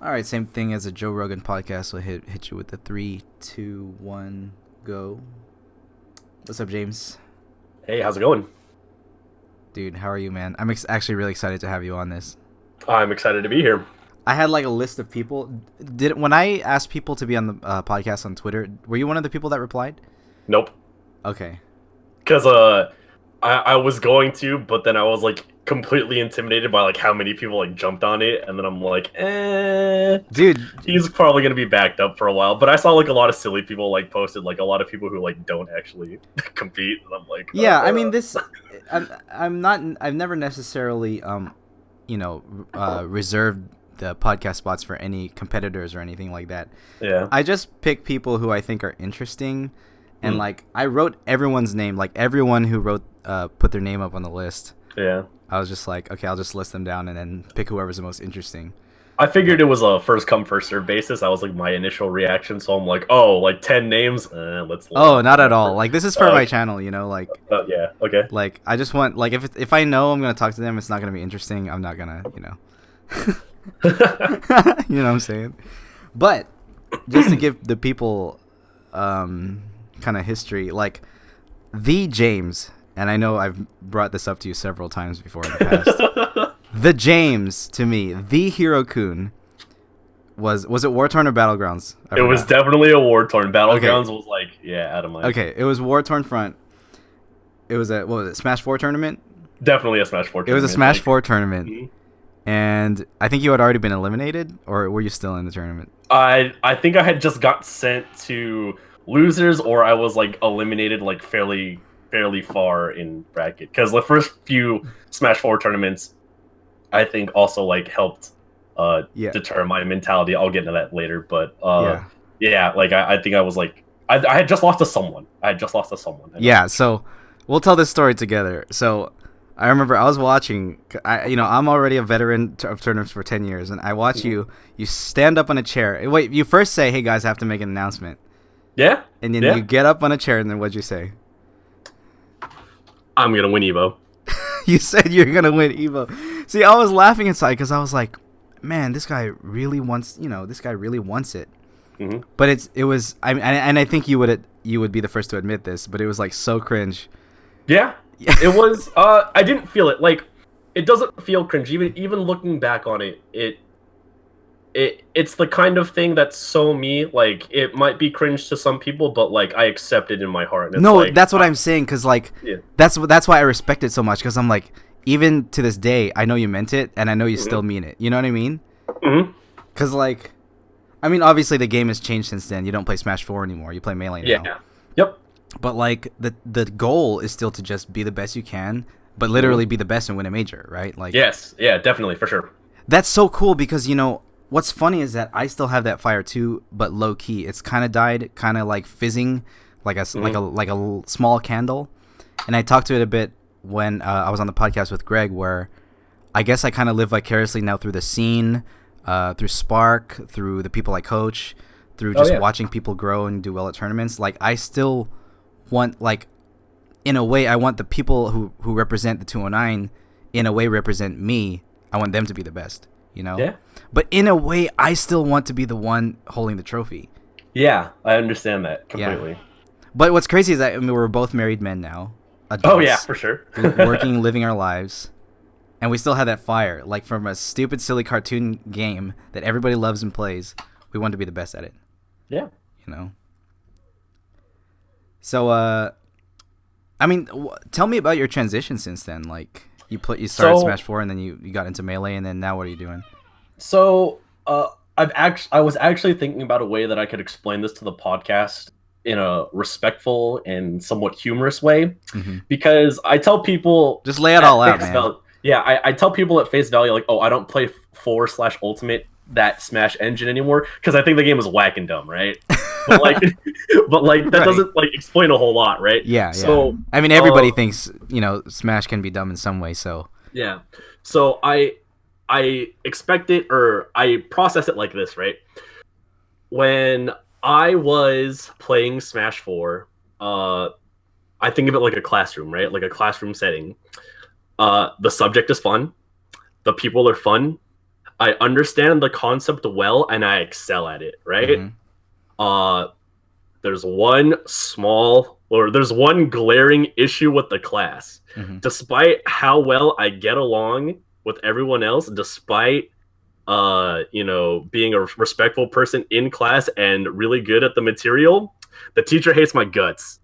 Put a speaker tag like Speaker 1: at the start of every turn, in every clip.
Speaker 1: All right, same thing as a Joe Rogan podcast. We'll hit you with the 3, 2, 1, go. What's up, James?
Speaker 2: Hey, how's it going?
Speaker 1: Dude, how are you, man? I'm actually really excited to have you on this.
Speaker 2: I'm excited to be here.
Speaker 1: I had like a list of people. When I asked people to be on the podcast on Twitter, were you one of the people that replied?
Speaker 2: Nope.
Speaker 1: Okay.
Speaker 2: Because I was going to, but then I was like completely intimidated by like how many people like jumped on it, and then I'm like,
Speaker 1: Dude,
Speaker 2: he's probably gonna be backed up for a while. But I saw like a lot of silly people like posted like a lot of people who like don't actually compete, and I'm like,
Speaker 1: yeah. I mean, I'm not. I've never necessarily reserved the podcast spots for any competitors or anything like that.
Speaker 2: Yeah.
Speaker 1: I just pick people who I think are interesting, and like I wrote everyone's name, like everyone who wrote put their name up on the list.
Speaker 2: Yeah.
Speaker 1: I was just like, okay, I'll just list them down and then pick whoever's the most interesting.
Speaker 2: I figured it was a first come first serve basis. That was like my initial reaction. So I'm like, oh, like 10 names. Let's.
Speaker 1: Oh, not at all. Like this is for my channel, like.
Speaker 2: Yeah. Okay.
Speaker 1: Like I just want like if I know I'm gonna talk to them, it's not gonna be interesting. I'm not gonna you know what I'm saying. But just to give the people kind of history, like the James, and I know I've brought this up to you several times before in the past. The James, to me, the Hiro-Kun, was it War Torn or Battlegrounds?
Speaker 2: It was definitely a War Torn. Battlegrounds was like, yeah, out of my.
Speaker 1: Okay, it was War Torn front. It was what was it, Smash 4 tournament?
Speaker 2: Definitely a Smash 4 tournament.
Speaker 1: It was a Smash 4 tournament. Mm-hmm. And I think you had already been eliminated, or were you still in the tournament?
Speaker 2: I think I had just got sent to losers, or I was like eliminated like fairly far in bracket. Because the first few Smash 4 tournaments, I think also like helped deter my mentality. I'll get into that later, but like I think I was like I had just lost to someone. Yeah,
Speaker 1: so we'll tell this story together. So I remember I was watching. I'm already a veteran of tournaments for 10 years, and I watch you stand up on a chair. Wait, you first say, "Hey guys, I have to make an announcement."
Speaker 2: Yeah,
Speaker 1: and then you get up on a chair, and then what'd you say?
Speaker 2: I'm gonna win Evo.
Speaker 1: You said you're gonna win Evo. See, I was laughing inside because I was like, "Man, this guy really wants. This guy really wants it."
Speaker 2: Mm-hmm.
Speaker 1: But it was. I think you would be the first to admit this, but it was like so cringe.
Speaker 2: Yeah. It was I didn't feel it. Like it doesn't feel cringe. Even looking back on it, it's the kind of thing that's so me. Like it might be cringe to some people, but like I accept it in my heart.
Speaker 1: No, like, that's what I'm saying, because like that's why I respect it so much, because I'm like, even to this day I know you meant it, and I know you still mean it. You know what I mean? Because like, I mean, obviously the game has changed since then. You don't play Smash 4 anymore. You play Melee now.
Speaker 2: Yeah. Yep.
Speaker 1: But like the goal is still to just be the best you can, but literally be the best and win a major, right? Like
Speaker 2: yes, yeah, definitely, for sure.
Speaker 1: That's so cool, because what's funny is that I still have that fire too, but low key. It's kind of died, kind of like fizzing, like a small candle. And I talked to it a bit when I was on the podcast with Greg, where I guess I kind of live vicariously now through the scene, through Spark, through the people I coach, through just watching people grow and do well at tournaments. Like I still want, like, in a way, I want the people who represent the 209 in a way represent me. I want them to be the best,
Speaker 2: Yeah.
Speaker 1: But in a way, I still want to be the one holding the trophy.
Speaker 2: Yeah, I understand that completely.
Speaker 1: Yeah. But what's crazy is that we're both married men now. Adults,
Speaker 2: oh yeah, for sure.
Speaker 1: Working, living our lives, and we still have that fire. Like from a stupid, silly cartoon game that everybody loves and plays, we want to be the best at it.
Speaker 2: Yeah.
Speaker 1: So, I mean, tell me about your transition since then. Like, you started Smash 4, and then you got into Melee, and then now what are you doing?
Speaker 2: So, I was actually thinking about a way that I could explain this to the podcast in a respectful and somewhat humorous way, because I tell people
Speaker 1: just lay it all out, man.
Speaker 2: I tell people at face value, like, oh, I don't play 4/Ultimate that Smash engine anymore because I think the game is whack and dumb, right? But like, that doesn't like explain a whole lot, right?
Speaker 1: Yeah. So I mean, everybody thinks Smash can be dumb in some way. So
Speaker 2: yeah. So I expect it, or I process it like this, right? When I was playing Smash 4, I think of it like a classroom, right? Like a classroom setting. The subject is fun. The people are fun. I understand the concept well and I excel at it, right?
Speaker 1: Mm-hmm.
Speaker 2: Uh there's one glaring issue with the class.
Speaker 1: Mm-hmm.
Speaker 2: Despite how well I get along with everyone else, despite being a respectful person in class and really good at the material, the teacher hates my guts.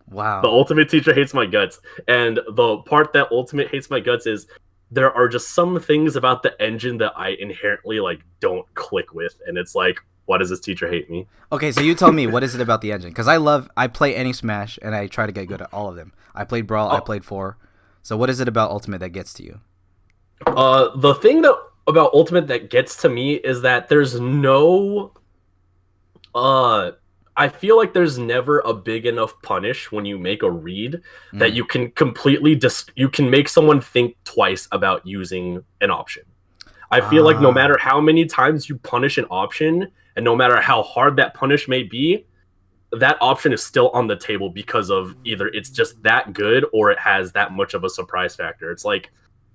Speaker 2: The
Speaker 1: Wow.
Speaker 2: ultimate teacher hates my guts. And the part that ultimate hates my guts is there are just some things about the engine that I inherently like don't click with, and it's like, why does this teacher hate me?
Speaker 1: Okay, so you tell me, what is it about the engine? Because I play any Smash and I try to get good at all of them. I played Brawl, I
Speaker 2: Oh,
Speaker 1: played 4. So what is it about Ultimate that gets to you?
Speaker 2: the thing that about ultimate that gets to me is that there's no uh I feel like there's never a big enough punish when you make a read that
Speaker 1: Mm.
Speaker 2: you can completely you can make someone think twice about using an option. I feel like no
Speaker 1: Ah,
Speaker 2: matter how many times you punish an option and no matter how hard that punish may be, that option is still on the table because of either it's just that good or it has that much of a surprise factor. It's like,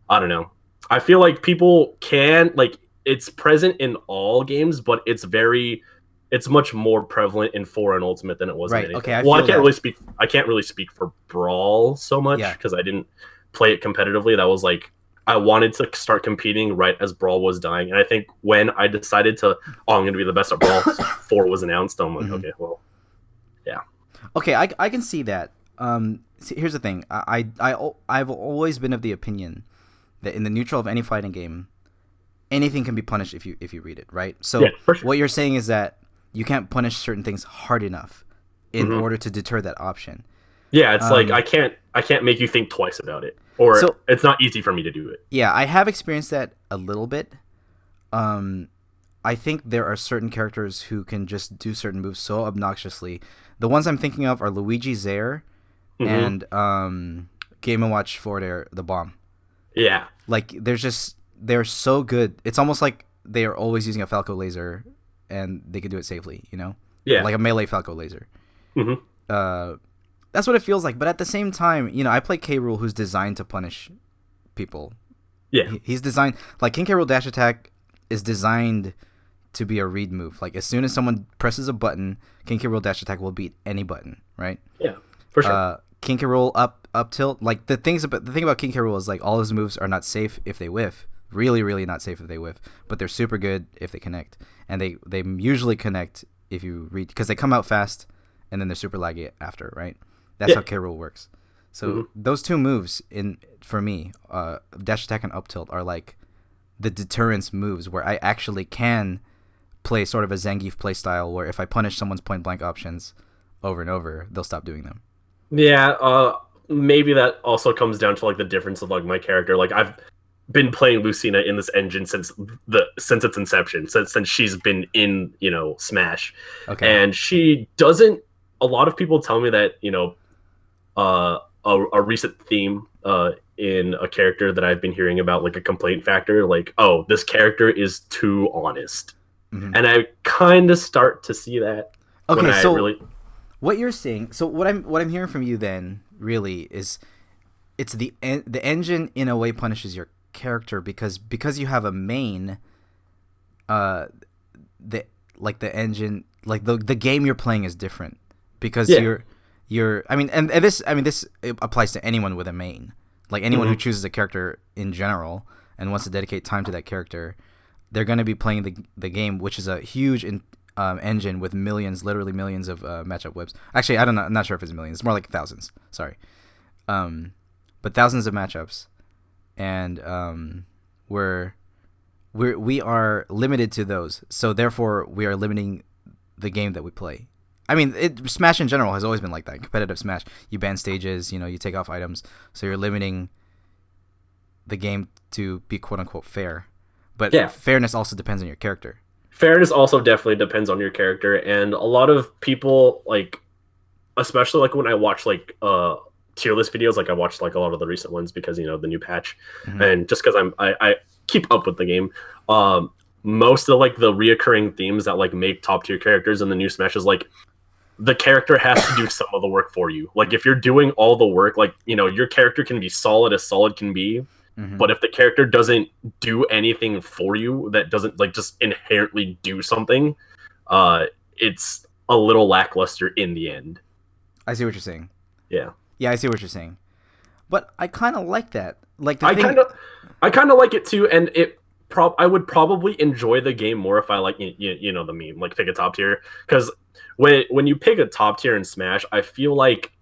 Speaker 2: I don't know. I feel like people can like it's present in all games, but it's much more prevalent in 4 and Ultimate than it was in
Speaker 1: right. Okay,
Speaker 2: anything.
Speaker 1: I
Speaker 2: Well,
Speaker 1: feel that.
Speaker 2: I can't really speak for Brawl so much
Speaker 1: Yeah.
Speaker 2: because I didn't play it competitively. That was like I wanted to start competing right as Brawl was dying. And I think when I decided to, I'm going to be the best at Brawl, 4 was announced. I'm like,
Speaker 1: Hmm.
Speaker 2: okay, well, yeah.
Speaker 1: Okay, I can see that. Here's the thing. I've always been of the opinion that in the neutral of any fighting game, anything can be punished if you read it, right?
Speaker 2: Yeah,
Speaker 1: So
Speaker 2: for sure.
Speaker 1: what you're saying is that you can't punish certain things hard enough in
Speaker 2: Hmm.
Speaker 1: order to deter that option.
Speaker 2: Yeah, it's like
Speaker 1: Um,
Speaker 2: I can't make you think twice about it, or
Speaker 1: so
Speaker 2: it's not easy for me to do it.
Speaker 1: yeah, I have experienced that a little bit. Um, I think there are certain characters who can just do certain moves so obnoxiously. The ones I'm thinking of are Luigi Zaire
Speaker 2: Hmm.
Speaker 1: and Game and Watch Forward Air, the bomb.
Speaker 2: Yeah,
Speaker 1: Like they're so good. It's almost like they are always using a Falco laser, and they can do it safely. You know,
Speaker 2: yeah.
Speaker 1: like a melee Falco laser.
Speaker 2: Hmm.
Speaker 1: Uh, that's what it feels like. But at the same time, I play K. Rool, who's designed to punish people.
Speaker 2: Yeah,
Speaker 1: He's designed like King K. Rool dash attack is designed to be a read move. Like as soon as someone presses a button, King K. Rool dash attack will beat any button, right?
Speaker 2: yeah, for sure.
Speaker 1: King K. Rool up tilt. Like the thing about King K. Rool is like all his moves are not safe if they whiff. Really, really not safe if they whiff. But they're super good if they connect, and they usually connect if you read because they come out fast, and then they're super laggy after, right? That's
Speaker 2: Yeah.
Speaker 1: how K. Rool works.
Speaker 2: Hmm.
Speaker 1: So those two moves in for me, dash attack and up tilt are like the deterrence moves where I actually can play sort of a Zangief play style where if I punish someone's point blank options over and over, they'll stop doing them.
Speaker 2: Yeah, maybe that also comes down to like the difference of like my character. Like I've been playing Lucina in this engine since its inception, since she's been in Smash,
Speaker 1: Okay.
Speaker 2: and she doesn't. A lot of people tell me that a recent theme in a character that I've been hearing about, like a complaint factor, like, oh, this character is too honest,
Speaker 1: Hmm.
Speaker 2: and I kind of start to see that when
Speaker 1: Okay,
Speaker 2: I
Speaker 1: so
Speaker 2: really.
Speaker 1: what you're saying, so what I'm hearing from you then really is it's the engine in a way punishes your character because you have a main, uh, the the engine like the game you're playing is different because
Speaker 2: Yeah.
Speaker 1: you're this it applies to anyone with a main, like anyone who
Speaker 2: Hmm.
Speaker 1: chooses a character in general and wants to dedicate time to that character, they're going to be playing the game, which is a huge engine with millions, literally millions of matchup whips. Actually, I don't know. I'm not sure if it's millions. It's more like thousands. Sorry, but thousands of matchups, and we are limited to those. So therefore, we are limiting the game that we play. I mean, Smash in general has always been like that. Competitive Smash, you ban stages, you take off items, so you're limiting the game to be quote unquote fair. But
Speaker 2: Yeah.
Speaker 1: fairness also depends on your character.
Speaker 2: Fairness also definitely depends on your character, and a lot of people like, especially like when I watch like tier list videos, like I watched like a lot of the recent ones because the new patch,
Speaker 1: Mm-hmm.
Speaker 2: and just because I keep up with the game. Most of like the reoccurring themes that like make top tier characters in the new Smash is like the character has to do some of the work for you. Like if you're doing all the work, like your character can be solid as solid can be,
Speaker 1: Mm-hmm.
Speaker 2: But if the character doesn't do anything for you, that doesn't like just inherently do something, it's a little lackluster in the end.
Speaker 1: I see what you're saying.
Speaker 2: Yeah.
Speaker 1: Yeah, I see what you're saying. But I kind of like that. Like the
Speaker 2: I
Speaker 1: thing.
Speaker 2: kind of like it too, and I would probably enjoy the game more if I like you know the meme, like pick a top tier, because when you pick a top tier in Smash, I feel like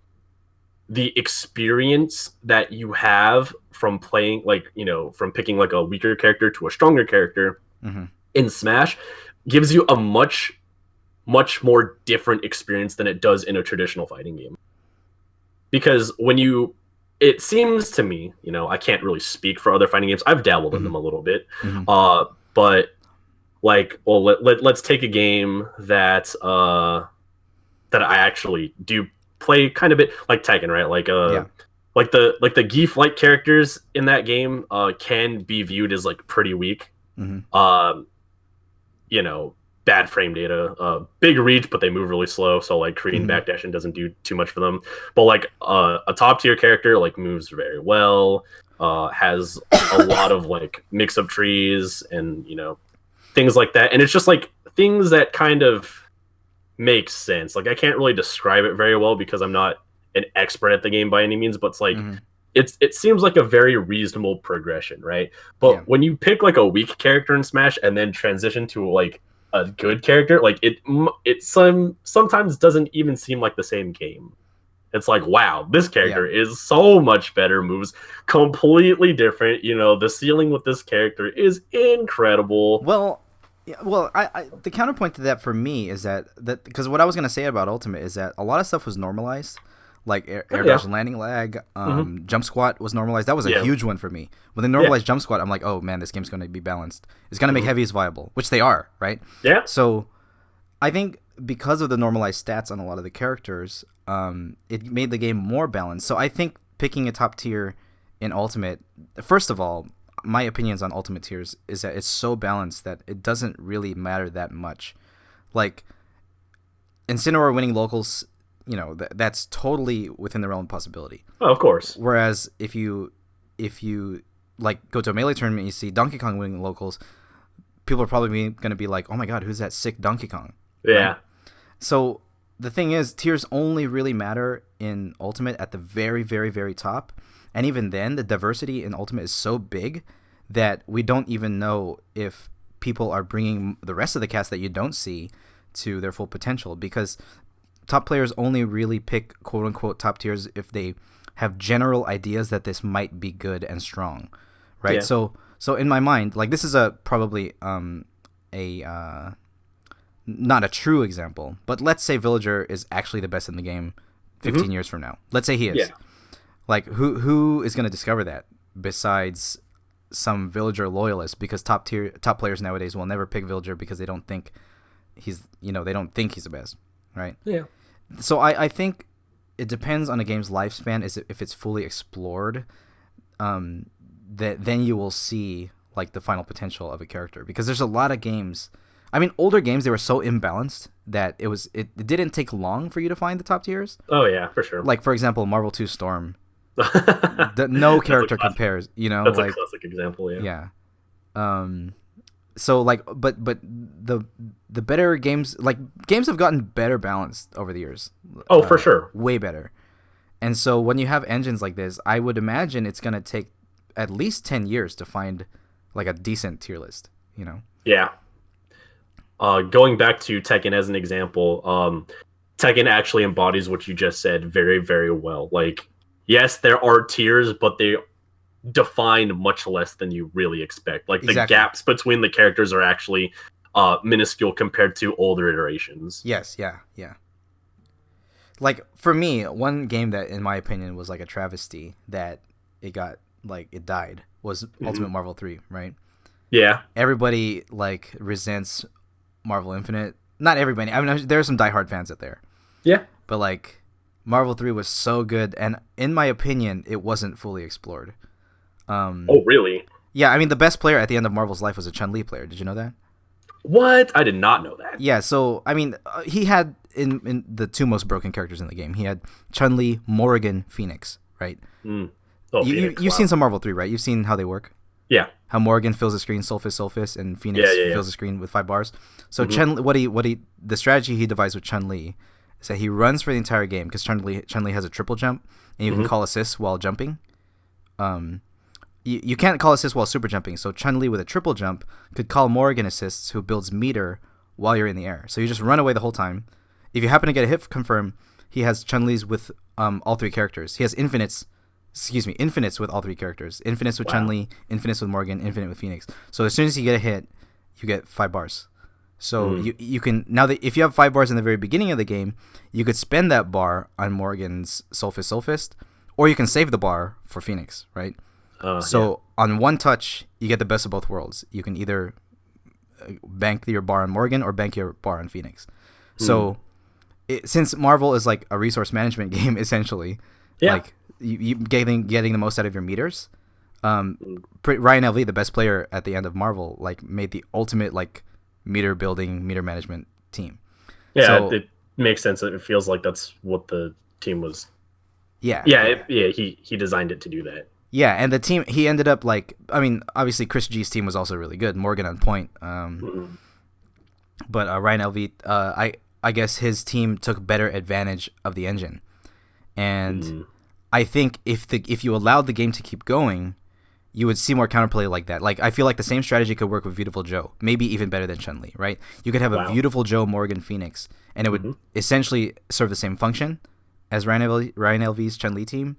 Speaker 2: the experience that you have from playing, like, you know, from picking like a weaker character to a stronger character
Speaker 1: Mm-hmm.
Speaker 2: in Smash gives you a much more different experience than it does in a traditional fighting game. Because it seems to me, you know, I can't really speak for other fighting games. I've dabbled in
Speaker 1: Mm-hmm.
Speaker 2: them a little bit.
Speaker 1: Mm-hmm.
Speaker 2: But like, well, let's take a game that that I actually do play kind of bit, like Tekken, right? Like
Speaker 1: Yeah.
Speaker 2: like the Geef like characters in that game can be viewed as like pretty weak.
Speaker 1: Mm-hmm.
Speaker 2: You know, bad frame data, big reach, but they move really slow. So like Korean
Speaker 1: Mm-hmm.
Speaker 2: backdashing doesn't do too much for them. But like a top tier character like moves very well, has a lot of like mix up trees and, you know, things like that. And it's just like things that kind of make sense. Like I can't really describe it very well because I'm not an expert at the game by any means, but it's like
Speaker 1: Mm-hmm.
Speaker 2: it seems like a very reasonable progression, right? But
Speaker 1: Yeah.
Speaker 2: when you pick like a weak character in Smash and then transition to like a good character, like it sometimes doesn't even seem like the same game. It's like, wow, this character is so much better, moves completely different. You know, the ceiling with this character is incredible.
Speaker 1: Well, yeah, well, I the counterpoint to that for me is that because what I was gonna say about Ultimate is that a lot of stuff was normalized, like air dash and landing lag, jump squat was normalized. That was a huge one for me. When they normalized jump squat, I'm like, oh man, this game's gonna be balanced. It's gonna make heavies viable, which they are, right?
Speaker 2: Yeah.
Speaker 1: So, I think because of the normalized stats on a lot of the characters, it made the game more balanced. So I think picking a top tier in Ultimate, first of all, my opinions on Ultimate tiers is that it's so balanced that it doesn't really matter that much. Like, Incineroar winning locals, you know, that's totally within the realm of possibility.
Speaker 2: Oh, of course.
Speaker 1: Whereas if you like go to a melee tournament, you see Donkey Kong winning locals, people are probably going to be like, oh my god, who's that sick Donkey Kong?
Speaker 2: Yeah.
Speaker 1: Right? So the thing is, tiers only really matter in Ultimate at the very, very, very top. And even then, the diversity in Ultimate is so big that we don't even know if people are bringing the rest of the cast that you don't see to their full potential, because top players only really pick quote-unquote top tiers if they have general ideas that this might be good and strong, right?
Speaker 2: Yeah.
Speaker 1: So in my mind, like, this is probably not a true example, but let's say Villager is actually the best in the game 15 years from now. Let's say he is.
Speaker 2: Yeah.
Speaker 1: Like, who is going to discover that besides some Villager loyalists? Because top players nowadays will never pick Villager because they don't think he's the best, right?
Speaker 2: Yeah.
Speaker 1: So I think it depends on a game's lifespan. If it's fully explored, that then you will see like the final potential of a character. Because there's a lot of games. I mean, older games, they were so imbalanced that it didn't take long for you to find the top tiers.
Speaker 2: Oh yeah, for sure.
Speaker 1: Like, for example, Marvel 2 Storm. No character compares, you know.
Speaker 2: That's
Speaker 1: like,
Speaker 2: a classic example. Yeah.
Speaker 1: So like, but the better games, like, games have gotten better balanced over the years.
Speaker 2: Oh, for sure.
Speaker 1: Way better. And so when you have engines like this, I would imagine it's gonna take at least 10 years to find like a decent tier list, you know.
Speaker 2: Yeah. Going back to Tekken as an example, Tekken actually embodies what you just said very, very well. Like, yes, there are tiers, but they define much less than you really expect. Like, the gaps between the characters are actually minuscule compared to older iterations.
Speaker 1: Yes, yeah. Like, for me, one game that, in my opinion, was like a travesty that it died was Ultimate Marvel 3, right?
Speaker 2: Yeah.
Speaker 1: Everybody, like, resents Marvel Infinite. Not everybody. I mean, there are some diehard fans out there.
Speaker 2: Yeah.
Speaker 1: But, like, Marvel 3 was so good, and in my opinion, it wasn't fully explored.
Speaker 2: Oh, really?
Speaker 1: Yeah, I mean, the best player at the end of Marvel's life was a Chun-Li player. Did you know that?
Speaker 2: What? I did not know that.
Speaker 1: Yeah, so, I mean, he had in the two most broken characters in the game. He had Chun-Li, Morrigan, Phoenix, right?
Speaker 2: Oh,
Speaker 1: You've
Speaker 2: Phoenix. Wow.
Speaker 1: seen some Marvel 3, right? You've seen how they work.
Speaker 2: Yeah.
Speaker 1: How Morgan fills the screen, Sulfus, and Phoenix fills the screen with 5 bars. So the strategy he devised with Chun-Li is that he runs for the entire game because Chun-Li has a triple jump, and you can call assists while jumping. You can't call assists while super jumping, so Chun-Li with a triple jump could call Morgan assists, who builds meter while you're in the air. So you just run away the whole time. If you happen to get a hit confirm, he has Chun-Li's with all 3 characters. He has infinites with all 3 characters. Infinites with Chun-Li, infinites with Morgan, infinite with Phoenix. So as soon as you get a hit, you get 5 bars. So you can now that if you have 5 bars in the very beginning of the game, you could spend that bar on Morgan's Sulfist, or you can save the bar for Phoenix, right? On one touch, you get the best of both worlds. You can either bank your bar on Morgan or bank your bar on Phoenix. So since Marvel is like a resource management game essentially, like you getting the most out of your meters. Ryan LV, the best player at the end of Marvel, like made the ultimate like meter building, meter management team.
Speaker 2: Yeah,
Speaker 1: so,
Speaker 2: it makes sense. It feels like that's what the team was.
Speaker 1: Yeah.
Speaker 2: He designed it to do that.
Speaker 1: Yeah, and the team, he ended up like, I mean, obviously Chris G's team was also really good. Morgan on point. But Ryan LV, I guess his team took better advantage of the engine. And I think if you allowed the game to keep going, you would see more counterplay like that. Like, I feel like the same strategy could work with Beautiful Joe, maybe even better than Chun-Li, right? You could have a Beautiful Joe, Morgan, Phoenix, and it would essentially serve the same function as Ryan LV's Chun-Li team.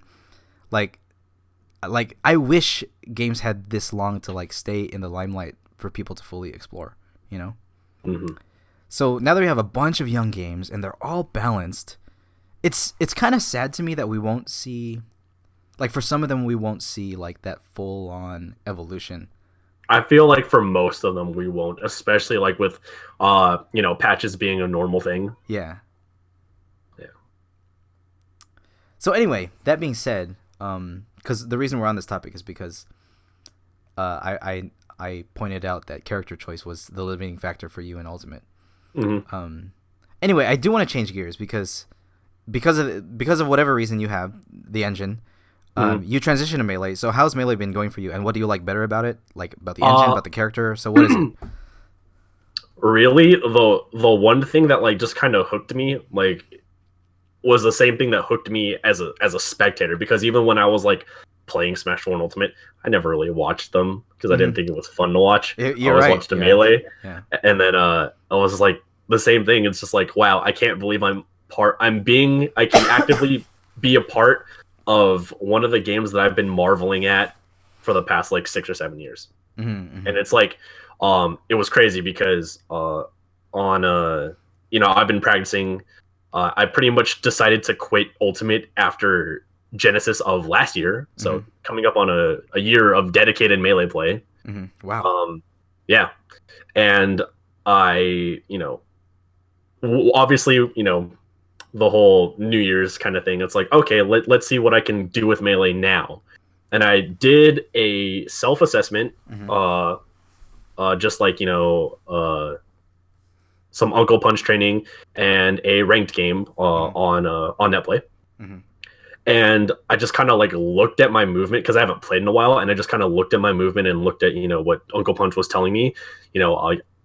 Speaker 1: Like I wish games had this long to like stay in the limelight for people to fully explore, you know? So now that we have a bunch of young games and they're all balanced, it's kind of sad to me that we won't see, like for some of them, we won't see like that full on evolution.
Speaker 2: I feel like for most of them we won't, especially like with patches being a normal thing.
Speaker 1: Yeah. So anyway, that being said, because the reason we're on this topic is because I pointed out that character choice was the limiting factor for you in Ultimate. Anyway, I do want to change gears because of whatever reason you have the engine, you transition to Melee. So how's Melee been going for you, and what do you like better about it? Like about the engine, about the character? So what is it?
Speaker 2: Really, the one thing that like just kind of hooked me like was the same thing that hooked me as a spectator, because even when I was like playing Smash 4 and Ultimate, I never really watched them because I didn't think it was fun to watch. I always watched the Melee. And then I was just like the same thing. It's just like, wow, I can't believe I can actively be a part of one of the games that I've been marveling at for the past like 6 or 7 years. And it's like it was crazy because I've been practicing. I pretty much decided to quit Ultimate after Genesis of last year, so coming up on a year of dedicated Melee play.
Speaker 1: Wow.
Speaker 2: And I, obviously, the whole New Year's kind of thing. It's like, okay, let's see what I can do with Melee now. And I did a self-assessment, just like some Uncle Punch training and a ranked game on NetPlay. And I just kind of like looked at my movement because I haven't played in a while, and I just kind of looked at my movement and looked at what Uncle Punch was telling me.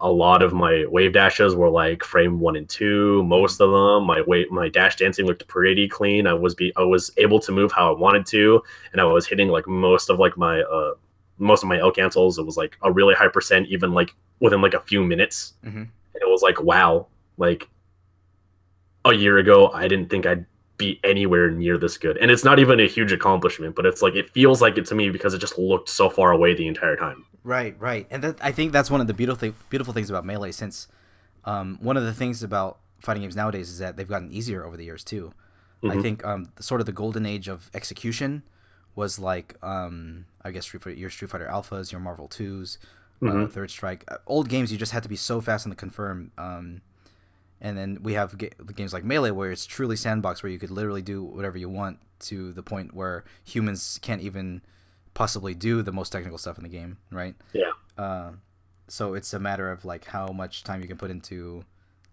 Speaker 2: A lot of my wave dashes were like frame 1 and 2. Most of them, my dash dancing looked pretty clean. I was able to move how I wanted to, and I was hitting like most of my L cancels. It was like a really high percent, even like within like a few minutes. And it was like, wow, like a year ago, I didn't think I'd be anywhere near this good. And it's not even a huge accomplishment, but it's like, it feels like it to me because it just looked so far away the entire time.
Speaker 1: Right. And I think that's one of the beautiful things about Melee, since one of the things about fighting games nowadays is that they've gotten easier over the years too. I think sort of the golden age of execution was like, I guess your Street Fighter Alphas, your Marvel 2s, Third Strike. Old games, you just had to be so fast on the confirm. And then we have games like Melee, where it's truly sandbox, where you could literally do whatever you want, to the point where humans can't even possibly do the most technical stuff in the game, right?
Speaker 2: Yeah.
Speaker 1: So it's a matter of like how much time you can put into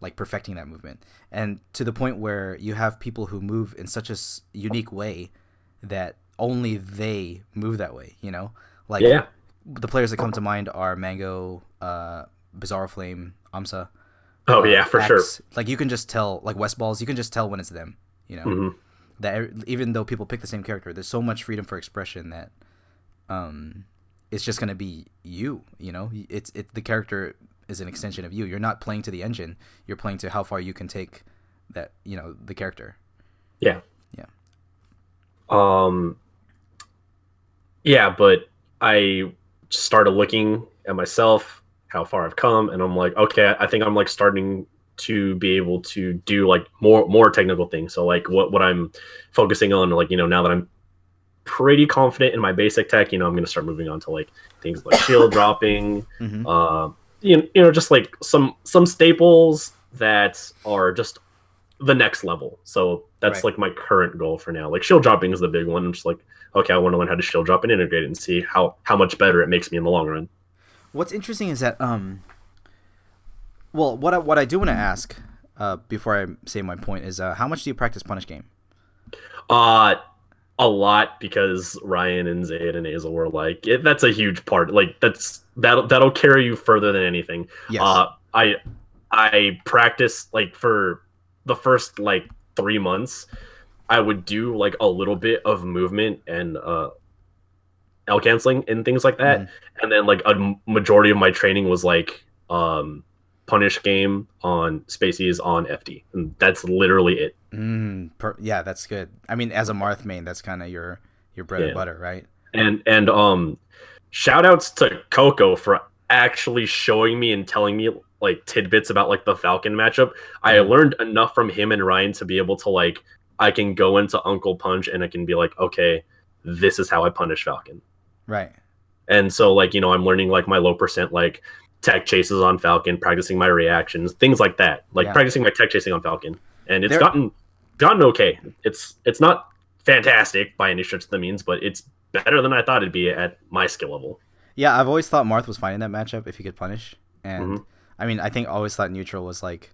Speaker 1: like perfecting that movement, and to the point where you have people who move in such a unique way that only they move that way. You know, like
Speaker 2: Yeah.
Speaker 1: the players that come to mind are Mango, Bizarro Flame, Amsa,
Speaker 2: Oh yeah, for sure.
Speaker 1: Axe. Like you can just tell, like West Balls, you can just tell when it's them. You know, that even though people pick the same character, there's so much freedom for expression that it's just gonna be you. You know, it's the character is an extension of you. You're not playing to the engine. You're playing to how far you can take that. You know, the character.
Speaker 2: Yeah.
Speaker 1: Yeah.
Speaker 2: Yeah, but I started looking at myself, how far I've come, and I'm like, okay, I think I'm like starting to be able to do like more technical things. So like what I'm focusing on, like, now that I'm pretty confident in my basic tech, I'm gonna start moving on to like things like shield dropping, just like some staples that are just the next level. So that's like my current goal for now. Like shield dropping is the big one. I'm just like, okay, I want to learn how to shield drop and integrate it and see how much better it makes me in the long run.
Speaker 1: What's interesting is that well, what I do want to ask before I say my point is how much do you practice Punish Game?
Speaker 2: A lot, because Ryan and Zayd and Azel were like, that's a huge part. Like that'll carry you further than anything.
Speaker 1: Yes.
Speaker 2: I practiced like for the first like 3 months. I would do like a little bit of movement and L canceling and things like that, and then like a majority of my training was like Punish Game on Spacies on FD, and that's literally it.
Speaker 1: Yeah, that's good. I mean, as a Marth main, that's kind of your bread and butter, right?
Speaker 2: And shout outs to Coco for actually showing me and telling me like tidbits about like the Falcon matchup. I learned enough from him and Ryan to be able to like, I can go into Uncle Punch and I can be like, okay, this is how I punish Falcon.
Speaker 1: Right.
Speaker 2: And so like, I'm learning like my low percent like tech chases on Falcon, practicing my reactions, things like that. Like practicing my tech chasing on Falcon. And it's gotten okay. It's not fantastic by any stretch of the means, but it's better than I thought it'd be at my skill level.
Speaker 1: Yeah, I've always thought Marth was fine in that matchup if he could punish. And I mean, I think I always thought neutral was like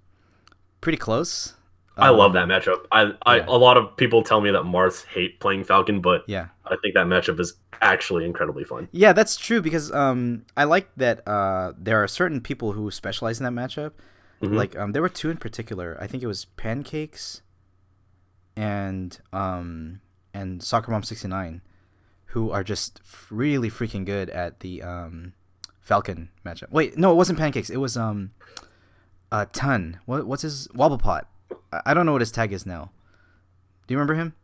Speaker 1: pretty close.
Speaker 2: I love that matchup. A lot of people tell me that Marths hate playing Falcon, but I think that matchup is actually incredibly fun.
Speaker 1: Yeah, that's true, because I like that there are certain people who specialize in that matchup. Like there were two in particular. I think it was Pancakes and Soccer Mom 69, who are just really freaking good at the Falcon matchup. Wait, no, it wasn't Pancakes. It was Ton. What's his Wobblepot? I don't know what his tag is now. Do you remember him?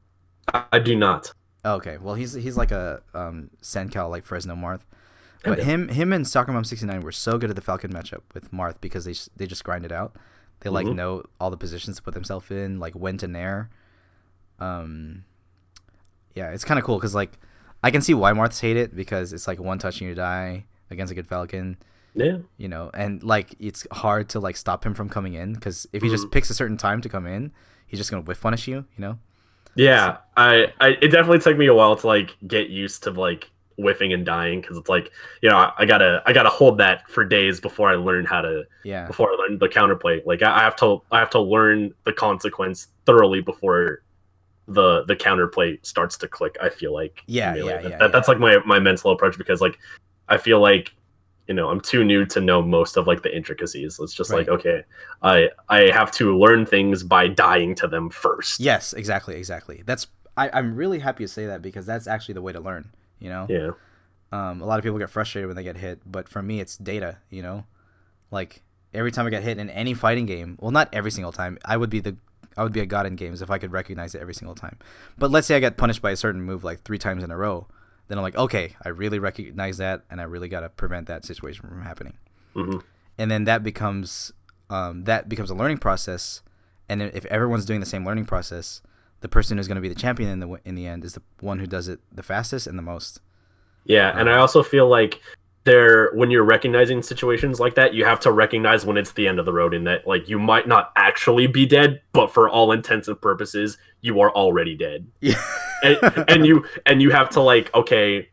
Speaker 2: I do not.
Speaker 1: Oh, okay. Well, he's like a Sencal, like Fresno Marth. But him and Soccer Mom 69 were so good at the Falcon matchup with Marth because they just grind it out. They like know all the positions to put themselves in, like when to nair. Yeah, it's kind of cool because like I can see why Marths hate it, because it's like one touch and you die against a good Falcon.
Speaker 2: Yeah.
Speaker 1: And like it's hard to like stop him from coming in, because if he just picks a certain time to come in, he's just gonna whiff punish you.
Speaker 2: Yeah, it definitely took me a while to like get used to like whiffing and dying, because it's like I gotta hold that for days before I learn how to before I learn the counterplay. Like I have to learn the consequence thoroughly before the counterplay starts to click. I feel like that's like my mental approach, because like I feel like I'm too new to know most of like the intricacies. It's just like, okay, I have to learn things by dying to them first.
Speaker 1: Yes, exactly. I'm really happy to say that, because that's actually the way to learn.
Speaker 2: Yeah.
Speaker 1: A lot of people get frustrated when they get hit, but for me, it's data. Like every time I get hit in any fighting game, well, not every single time. I would be a god in games if I could recognize it every single time. But let's say I get punished by a certain move like 3 times in a row. Then I'm like, okay, I really recognize that, and I really got to prevent that situation from happening. And then that becomes a learning process. And if everyone's doing the same learning process, the person who's going to be the champion in the end is the one who does it the fastest and the most.
Speaker 2: Yeah, and I also feel like when you're recognizing situations like that, you have to recognize when it's the end of the road, in that like you might not actually be dead, but for all intents and purposes, you are already dead.
Speaker 1: Yeah.
Speaker 2: and you have to like, okay,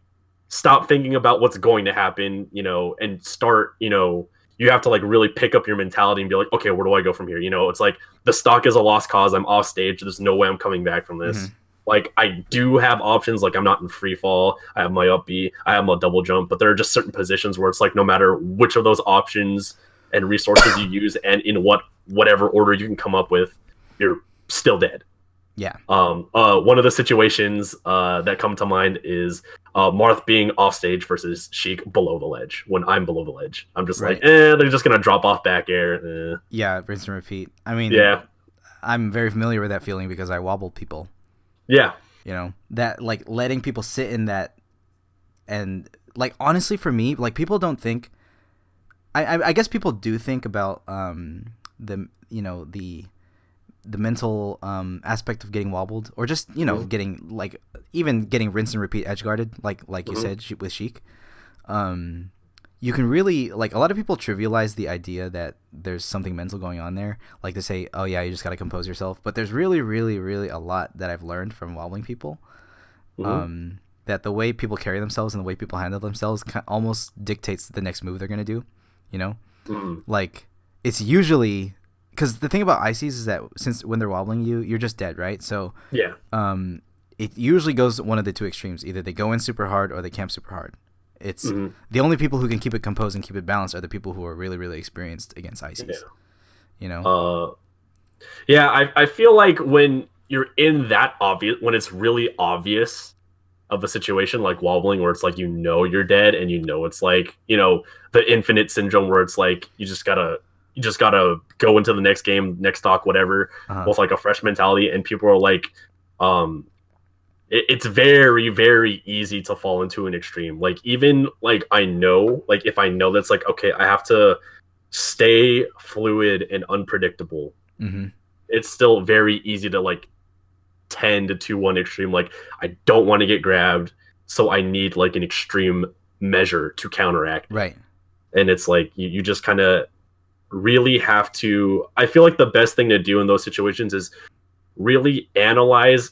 Speaker 2: stop thinking about what's going to happen, and start, you have to like really pick up your mentality and be like, okay, where do I go from here? It's like the stock is a lost cause. I'm off stage. There's no way I'm coming back from this. Like I do have options. Like I'm not in free fall. I have my up B. I have my double jump. But there are just certain positions where it's like no matter which of those options and resources you use, and in whatever order you can come up with, you're still dead.
Speaker 1: Yeah.
Speaker 2: One of the situations that come to mind is Marth being off stage versus Sheik below the ledge. When I'm below the ledge, I'm just like, they're just gonna drop off back air.
Speaker 1: Yeah, rinse and repeat. I mean,
Speaker 2: yeah,
Speaker 1: I'm very familiar with that feeling because I wobble people.
Speaker 2: yeah,
Speaker 1: You know, that like letting people sit in that, and like honestly for me, like people don't think. I guess people do think about the the mental aspect of getting wobbled, or just getting like even getting rinse and repeat edge guarded, like you said with Sheik. You can really, like, a lot of people trivialize the idea that there's something mental going on there, like to say, oh yeah, you just got to compose yourself, but there's really a lot that I've learned from wobbling people. That the way people carry themselves and the way people handle themselves almost dictates the next move they're going to do, like it's usually, because the thing about ICs is that since when they're wobbling you, you're just dead, right? So
Speaker 2: yeah,
Speaker 1: it usually goes one of the two extremes. Either they go in super hard or they camp super hard. It's the only people who can keep it composed and keep it balanced are the people who are really experienced against ICs.
Speaker 2: I feel like when you're in that obvious, when it's really obvious of a situation like wobbling, where it's like you're dead, and it's like the infinite syndrome, where it's like you just gotta go into the next game, next stock, whatever, with like a fresh mentality, and people are like, it's very easy to fall into an extreme. Like even like I know, like if I know that's like, okay, I have to stay fluid and unpredictable, it's still very easy to like tend to one extreme. Like I don't want to get grabbed, so I need like an extreme measure to counteract,
Speaker 1: right?
Speaker 2: And it's like you just kind of really have to, I feel like the best thing to do in those situations is really analyze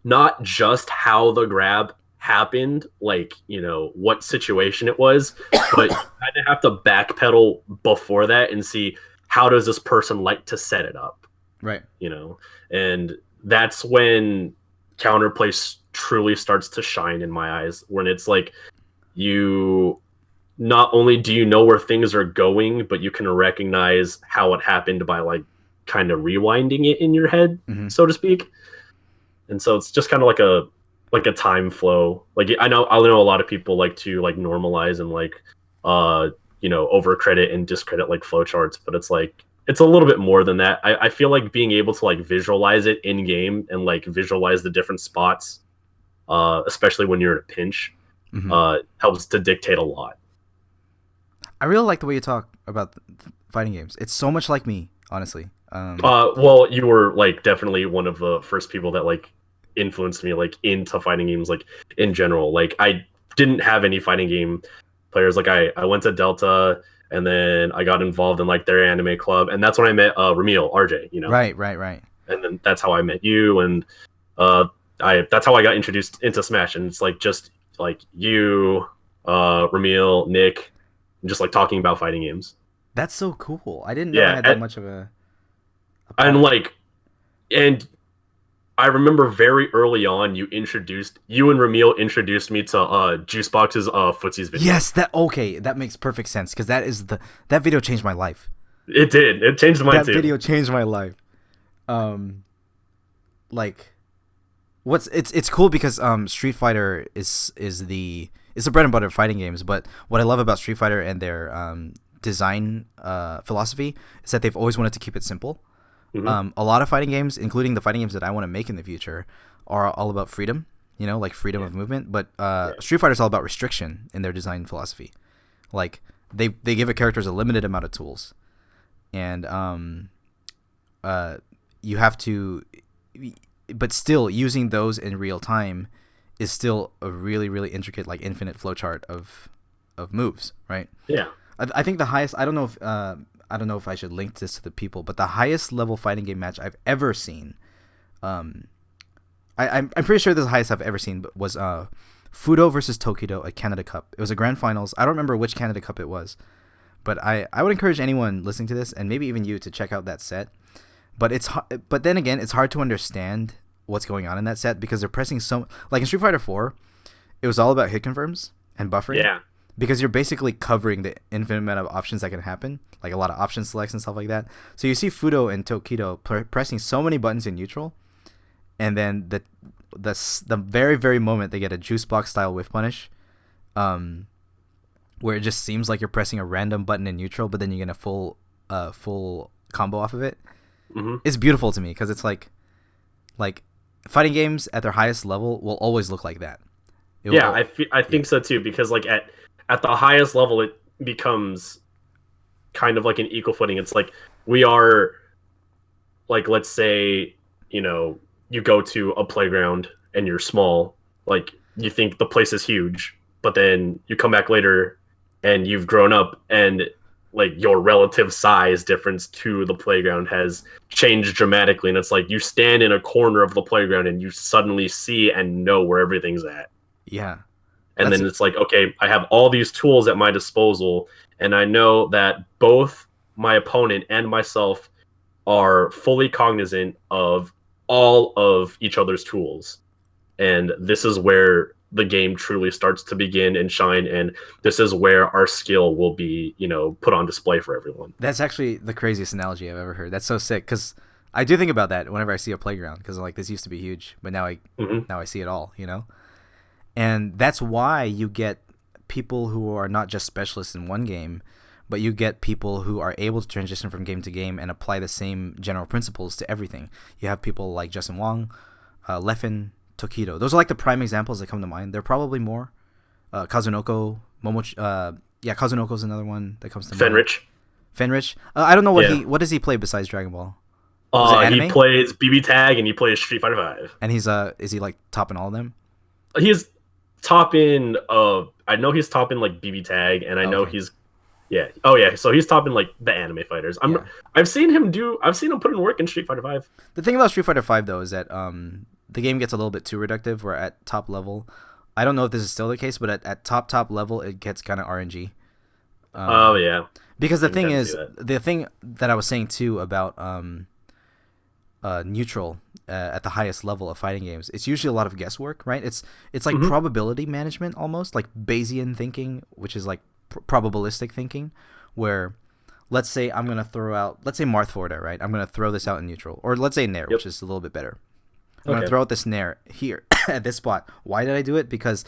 Speaker 2: not just how the grab happened, like what situation it was, but kind of have to backpedal before that and see how does this person like to set it up,
Speaker 1: right?
Speaker 2: And that's when counterplay truly starts to shine in my eyes, when it's like you not only do you know where things are going, but you can recognize how it happened by like kind of rewinding it in your head, so to speak. And so it's just kind of like a time flow. Like I know a lot of people like to like normalize and like over credit and discredit like flowcharts, but it's like it's a little bit more than that. I feel like being able to like visualize it in game and like visualize the different spots, especially when you're in a pinch, helps to dictate a lot.
Speaker 1: I really like the way you talk about fighting games. It's so much like me, honestly.
Speaker 2: Well, you were like definitely one of the first people that like influenced me like into fighting games, like in general. Like I didn't have any fighting game players. Like I went to Delta, and then I got involved in like their anime club, and that's when I met Ramil, RJ.
Speaker 1: Right.
Speaker 2: And then that's how I met you, and that's how I got introduced into Smash. And it's like just like you, Ramil, Nick, just like talking about fighting games.
Speaker 1: That's so cool. I didn't know I had that much of a
Speaker 2: and I remember very early on you and Ramil introduced me to Juicebox's Footsie's video.
Speaker 1: Yes, that makes perfect sense, because that video changed my life.
Speaker 2: It did. It changed mine too.
Speaker 1: That video changed my life. Like it's cool because Street Fighter is the bread and butter of fighting games, but what I love about Street Fighter and their design philosophy is that they've always wanted to keep it simple. A lot of fighting games, including the fighting games that I want to make in the future, are all about freedom, like freedom of movement. But Street Fighter is all about restriction in their design philosophy. Like they give a characters a limited amount of tools, and you have to, but still using those in real time is still a really intricate, like infinite flowchart of moves, right?
Speaker 2: Yeah.
Speaker 1: I think the highest, I don't know if I should link this to the people, but the highest level fighting game match I've ever seen, I'm pretty sure this is the highest I've ever seen, but was Fudo versus Tokido at Canada Cup. It was a grand finals. I don't remember which Canada Cup it was, but I would encourage anyone listening to this, and maybe even you, to check out that set. But then again, it's hard to understand what's going on in that set because they're pressing so like in Street Fighter 4, it was all about hit confirms and buffering.
Speaker 2: Yeah.
Speaker 1: Because you're basically covering the infinite amount of options that can happen, like a lot of option selects and stuff like that. So you see Fudo and Tokido pressing so many buttons in neutral, and then the very very moment they get a juice box style whiff punish, where it just seems like you're pressing a random button in neutral, but then you get a full combo off of it. It's beautiful to me because it's like fighting games at their highest level will always look like that.
Speaker 2: I think so too, because like at the highest level it becomes kind of like an equal footing. It's like we are like, let's say, you know, you go to a playground and you're small, like you think the place is huge, but then you come back later and you've grown up and like your relative size difference to the playground has changed dramatically, and it's like you stand in a corner of the playground and you suddenly see and know where everything's at.
Speaker 1: Yeah.
Speaker 2: And then it's like, okay, I have all these tools at my disposal, and I know that both my opponent and myself are fully cognizant of all of each other's tools. And this is where the game truly starts to begin and shine, and this is where our skill will be, you know, put on display for everyone.
Speaker 1: That's actually the craziest analogy I've ever heard. That's so sick, because I do think about that whenever I see a playground, because I'm like, this used to be huge, but now I see it all, you know? And that's why you get people who are not just specialists in one game, but you get people who are able to transition from game to game and apply the same general principles to everything. You have people like Justin Wong, Leffen, Tokido. Those are like the prime examples that come to mind. There are probably more. Kazunoko, Kazunoko's another one that comes to mind. Fenrich. I don't know what does he play besides Dragon Ball?
Speaker 2: He plays BB Tag and he plays Street Fighter 5.
Speaker 1: And is he like topping all of them?
Speaker 2: He's topping I know he's topping like BB Tag, and I know he's so he's topping like the anime fighters. I've seen him put in work in Street Fighter 5.
Speaker 1: The thing about Street Fighter 5 though is that the game gets a little bit too reductive, where at top level, I don't know if this is still the case, but at top level it gets kind of RNG. Because the thing that I was saying too about neutral at the highest level of fighting games, it's usually a lot of guesswork, right? It's like probability management, almost like Bayesian thinking, which is like probabilistic thinking, where let's say I'm gonna throw out, let's say Marth Forda, right? I'm gonna throw this out in neutral, or let's say Nair, which is a little bit better. I'm gonna throw out this Nair here at this spot. Why did I do it? Because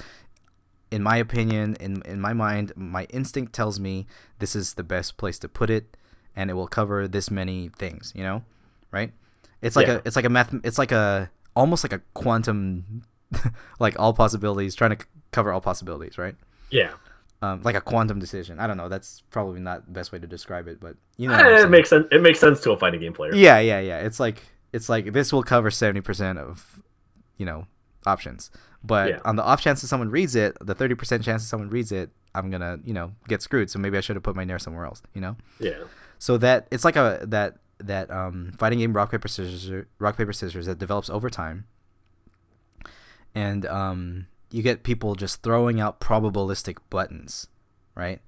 Speaker 1: in my opinion, in my mind, my instinct tells me this is the best place to put it, and it will cover this many things, you know, right? It's like almost like a quantum, like all possibilities, trying to cover all possibilities, right?
Speaker 2: Yeah.
Speaker 1: Like a quantum decision. I don't know. That's probably not the best way to describe it, but you know,
Speaker 2: it makes sense. It makes sense to a fighting game player.
Speaker 1: Yeah. It's like this will cover 70% of, you know, options. But on the off chance that someone reads it, the 30% chance that someone reads it, I'm gonna, you know, get screwed. So maybe I should have put my Nair somewhere else, you know?
Speaker 2: Yeah.
Speaker 1: So that it's like that fighting game rock paper scissors that develops over time, and you get people just throwing out probabilistic buttons, right?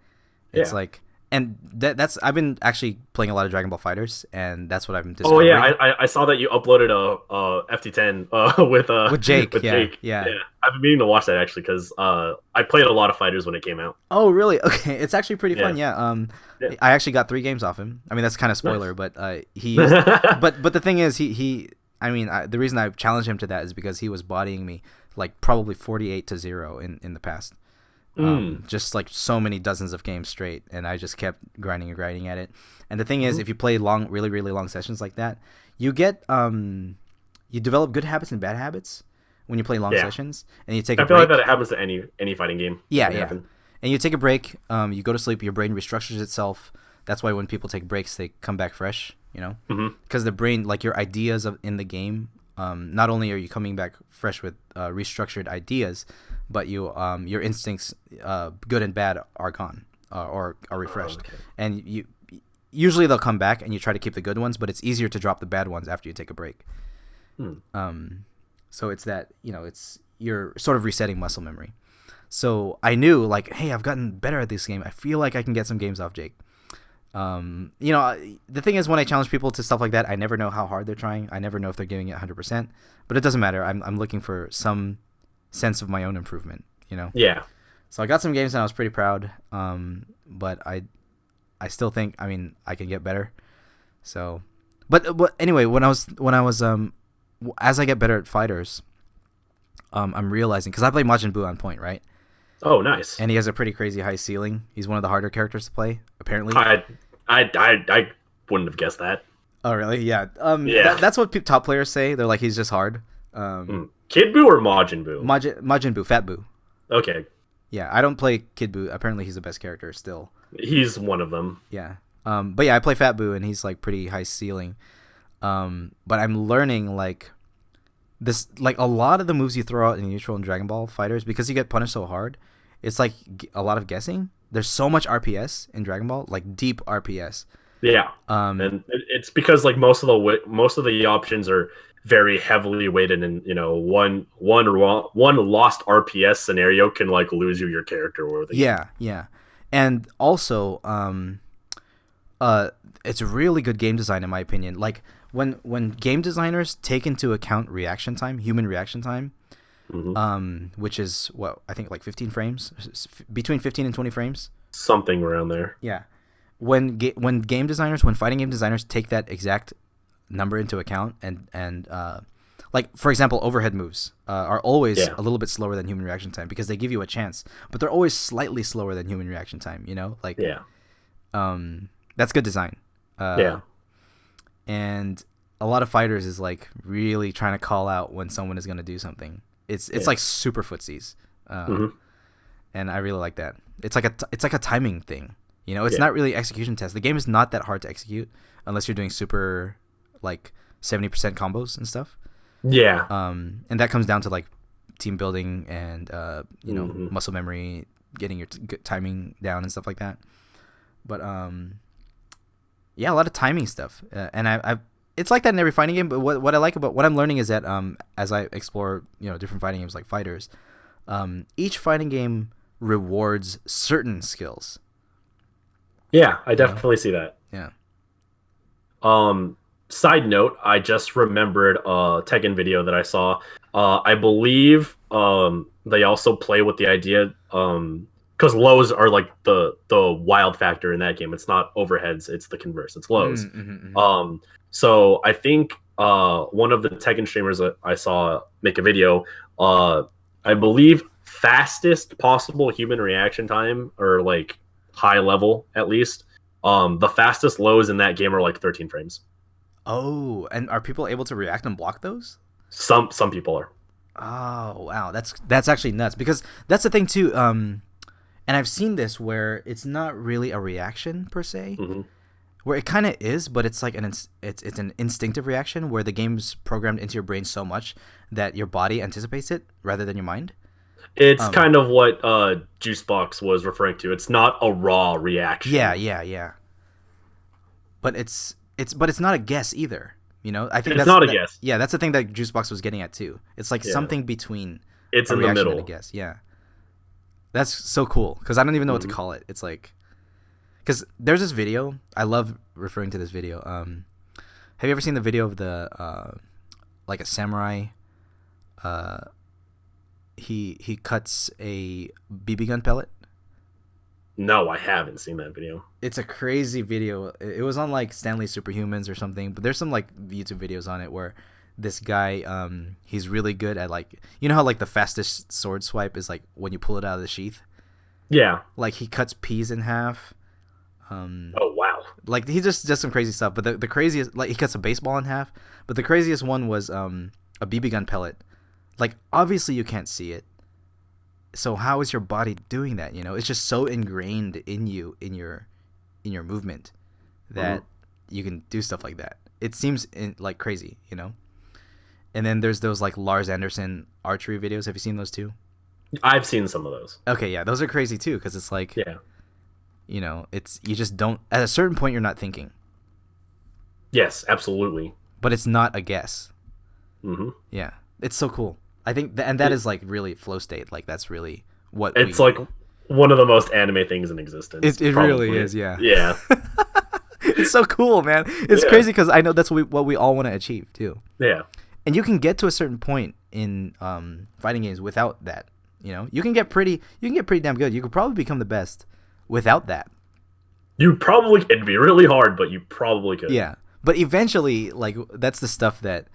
Speaker 1: It's like, and that's I've been actually playing a lot of Dragon Ball Fighters, and that's what I've been discovering.
Speaker 2: Oh yeah, I saw that you uploaded a FT10 with
Speaker 1: Jake.
Speaker 2: Yeah. I've been meaning to watch that actually, because I played a lot of Fighters when it came out.
Speaker 1: Oh really? Okay, it's actually pretty fun. I actually got 3 games off him. I mean, that's kind of spoiler, but he but the thing is the reason I challenged him to that is because he was bodying me like probably 48-0 in the past. Just like so many dozens of games straight, and I just kept grinding at it. And the thing is, if you play really really long sessions like that, you get you develop good habits and bad habits when you play long sessions, and you take a break.
Speaker 2: I feel like that it happens to any fighting game.
Speaker 1: And you take a break, you go to sleep, your brain restructures itself. That's why when people take breaks, they come back fresh, you know? Because the brain, like your ideas in the game, not only are you coming back fresh with restructured ideas, but your instincts, good and bad, are gone or are refreshed. And usually they'll come back, and you try to keep the good ones, but it's easier to drop the bad ones after you take a break. So it's that, you know, you're sort of resetting muscle memory. So I knew, like, hey, I've gotten better at this game. I feel like I can get some games off Jake. The thing is, when I challenge people to stuff like that, I never know how hard they're trying. I never know if they're giving it 100%. But it doesn't matter. I'm looking for some sense of my own improvement.
Speaker 2: Yeah.
Speaker 1: So I got some games and I was pretty proud. But I still think, I can get better. So, but anyway, when I was as I get better at fighters, I'm realizing, because I play Majin Buu on point, right?
Speaker 2: Oh, nice.
Speaker 1: And he has a pretty crazy high ceiling. He's one of the harder characters to play, apparently.
Speaker 2: I wouldn't have guessed that.
Speaker 1: Oh, really? Yeah.
Speaker 2: Yeah.
Speaker 1: That's what top players say. They're like, he's just hard.
Speaker 2: Kid Buu or Majin Buu?
Speaker 1: Majin Buu, Fat Buu.
Speaker 2: Okay.
Speaker 1: Yeah, I don't play Kid Buu. Apparently, he's the best character still.
Speaker 2: He's one of them.
Speaker 1: Yeah. But yeah, I play Fat Buu, and he's like pretty high ceiling. But I'm learning like this, like a lot of the moves you throw out in Neutral and Dragon Ball fighters, because you get punished so hard, it's like a lot of guessing. There's so much RPS in Dragon Ball, like deep RPS.
Speaker 2: Yeah. And it's because like most of the options are very heavily weighted, and one lost RPS scenario can like lose you your character worthy.
Speaker 1: Yeah. And also, it's really good game design in my opinion. Like when game designers take into account reaction time, human reaction time, which is what I think like 15 frames, between 15 and 20 frames,
Speaker 2: something around there.
Speaker 1: Yeah. When fighting game designers take that exact number into account, and like for example, overhead moves are always a little bit slower than human reaction time because they give you a chance, but they're always slightly slower than human reaction time. That's good design. And a lot of fighters is like really trying to call out when someone is going to do something. It's like super footsies, and I really like that. It's like a timing thing. It's not really execution test. The game is not that hard to execute unless you're doing super like 70% combos and stuff.
Speaker 2: Yeah.
Speaker 1: And that comes down to like team building and muscle memory, getting your timing down and stuff like that. But a lot of timing stuff, and I it's like that in every fighting game. But what I like about what I'm learning is that as I explore different fighting games like fighters, each fighting game rewards certain skills.
Speaker 2: Yeah, I definitely see that.
Speaker 1: Yeah.
Speaker 2: Side note, I just remembered a Tekken video that I saw. I believe they also play with the idea because lows are like the wild factor in that game. It's not overheads, it's the converse. It's lows. So I think one of the Tekken streamers that I saw make a video, I believe fastest possible human reaction time, or like high level at least, the fastest lows in that game are like 13 frames.
Speaker 1: Oh, and are people able to react and block those?
Speaker 2: Some people are.
Speaker 1: Oh wow, that's actually nuts, because that's the thing too. And I've seen this where it's not really a reaction per se, where it kind of is, but it's like it's an instinctive reaction where the game's programmed into your brain so much that your body anticipates it rather than your mind.
Speaker 2: It's kind of what Juicebox was referring to. It's not a raw reaction.
Speaker 1: Yeah. But it's not a guess either. I think
Speaker 2: it's not a guess.
Speaker 1: Yeah, that's the thing that Juicebox was getting at too. It's like something between.
Speaker 2: It's
Speaker 1: a
Speaker 2: in the
Speaker 1: reaction
Speaker 2: middle.
Speaker 1: and a guess. Yeah. That's so cool because I don't even know what to call it. It's like, because there's this video. I love referring to this video. Have you ever seen the video of the like a samurai? He cuts a BB gun pellet.
Speaker 2: No, I haven't seen that video.
Speaker 1: It's a crazy video. It was on like Stanley Superhumans or something, but there's some like YouTube videos on it where this guy, he's really good at like, how like the fastest sword swipe is like when you pull it out of the sheath.
Speaker 2: Yeah.
Speaker 1: Like he cuts peas in half.
Speaker 2: Oh wow.
Speaker 1: Like he just does some crazy stuff. But the craziest, like he cuts a baseball in half. But the craziest one was a BB gun pellet. Like obviously you can't see it. So how is your body doing that? It's just so ingrained in you, in your movement, that you can do stuff like that. It seems like crazy, And then there's those like Lars Anderson archery videos. Have you seen those too?
Speaker 2: I've seen some of those.
Speaker 1: Okay, yeah, those are crazy too, because it's like,
Speaker 2: yeah,
Speaker 1: it's you just don't. At a certain point, you're not thinking.
Speaker 2: Yes, absolutely.
Speaker 1: But it's not a guess. Yeah, it's so cool. I think, and that is like really flow state. Like that's really what
Speaker 2: it's like one of the most anime things in existence.
Speaker 1: It really is, yeah.
Speaker 2: Yeah.
Speaker 1: It's so cool, man. It's crazy because I know that's what we all want to achieve too.
Speaker 2: Yeah.
Speaker 1: And you can get to a certain point in fighting games without that. You can get pretty damn good. You could probably become the best without that.
Speaker 2: It'd be really hard, but you probably could.
Speaker 1: Yeah. But eventually, like, that's the stuff that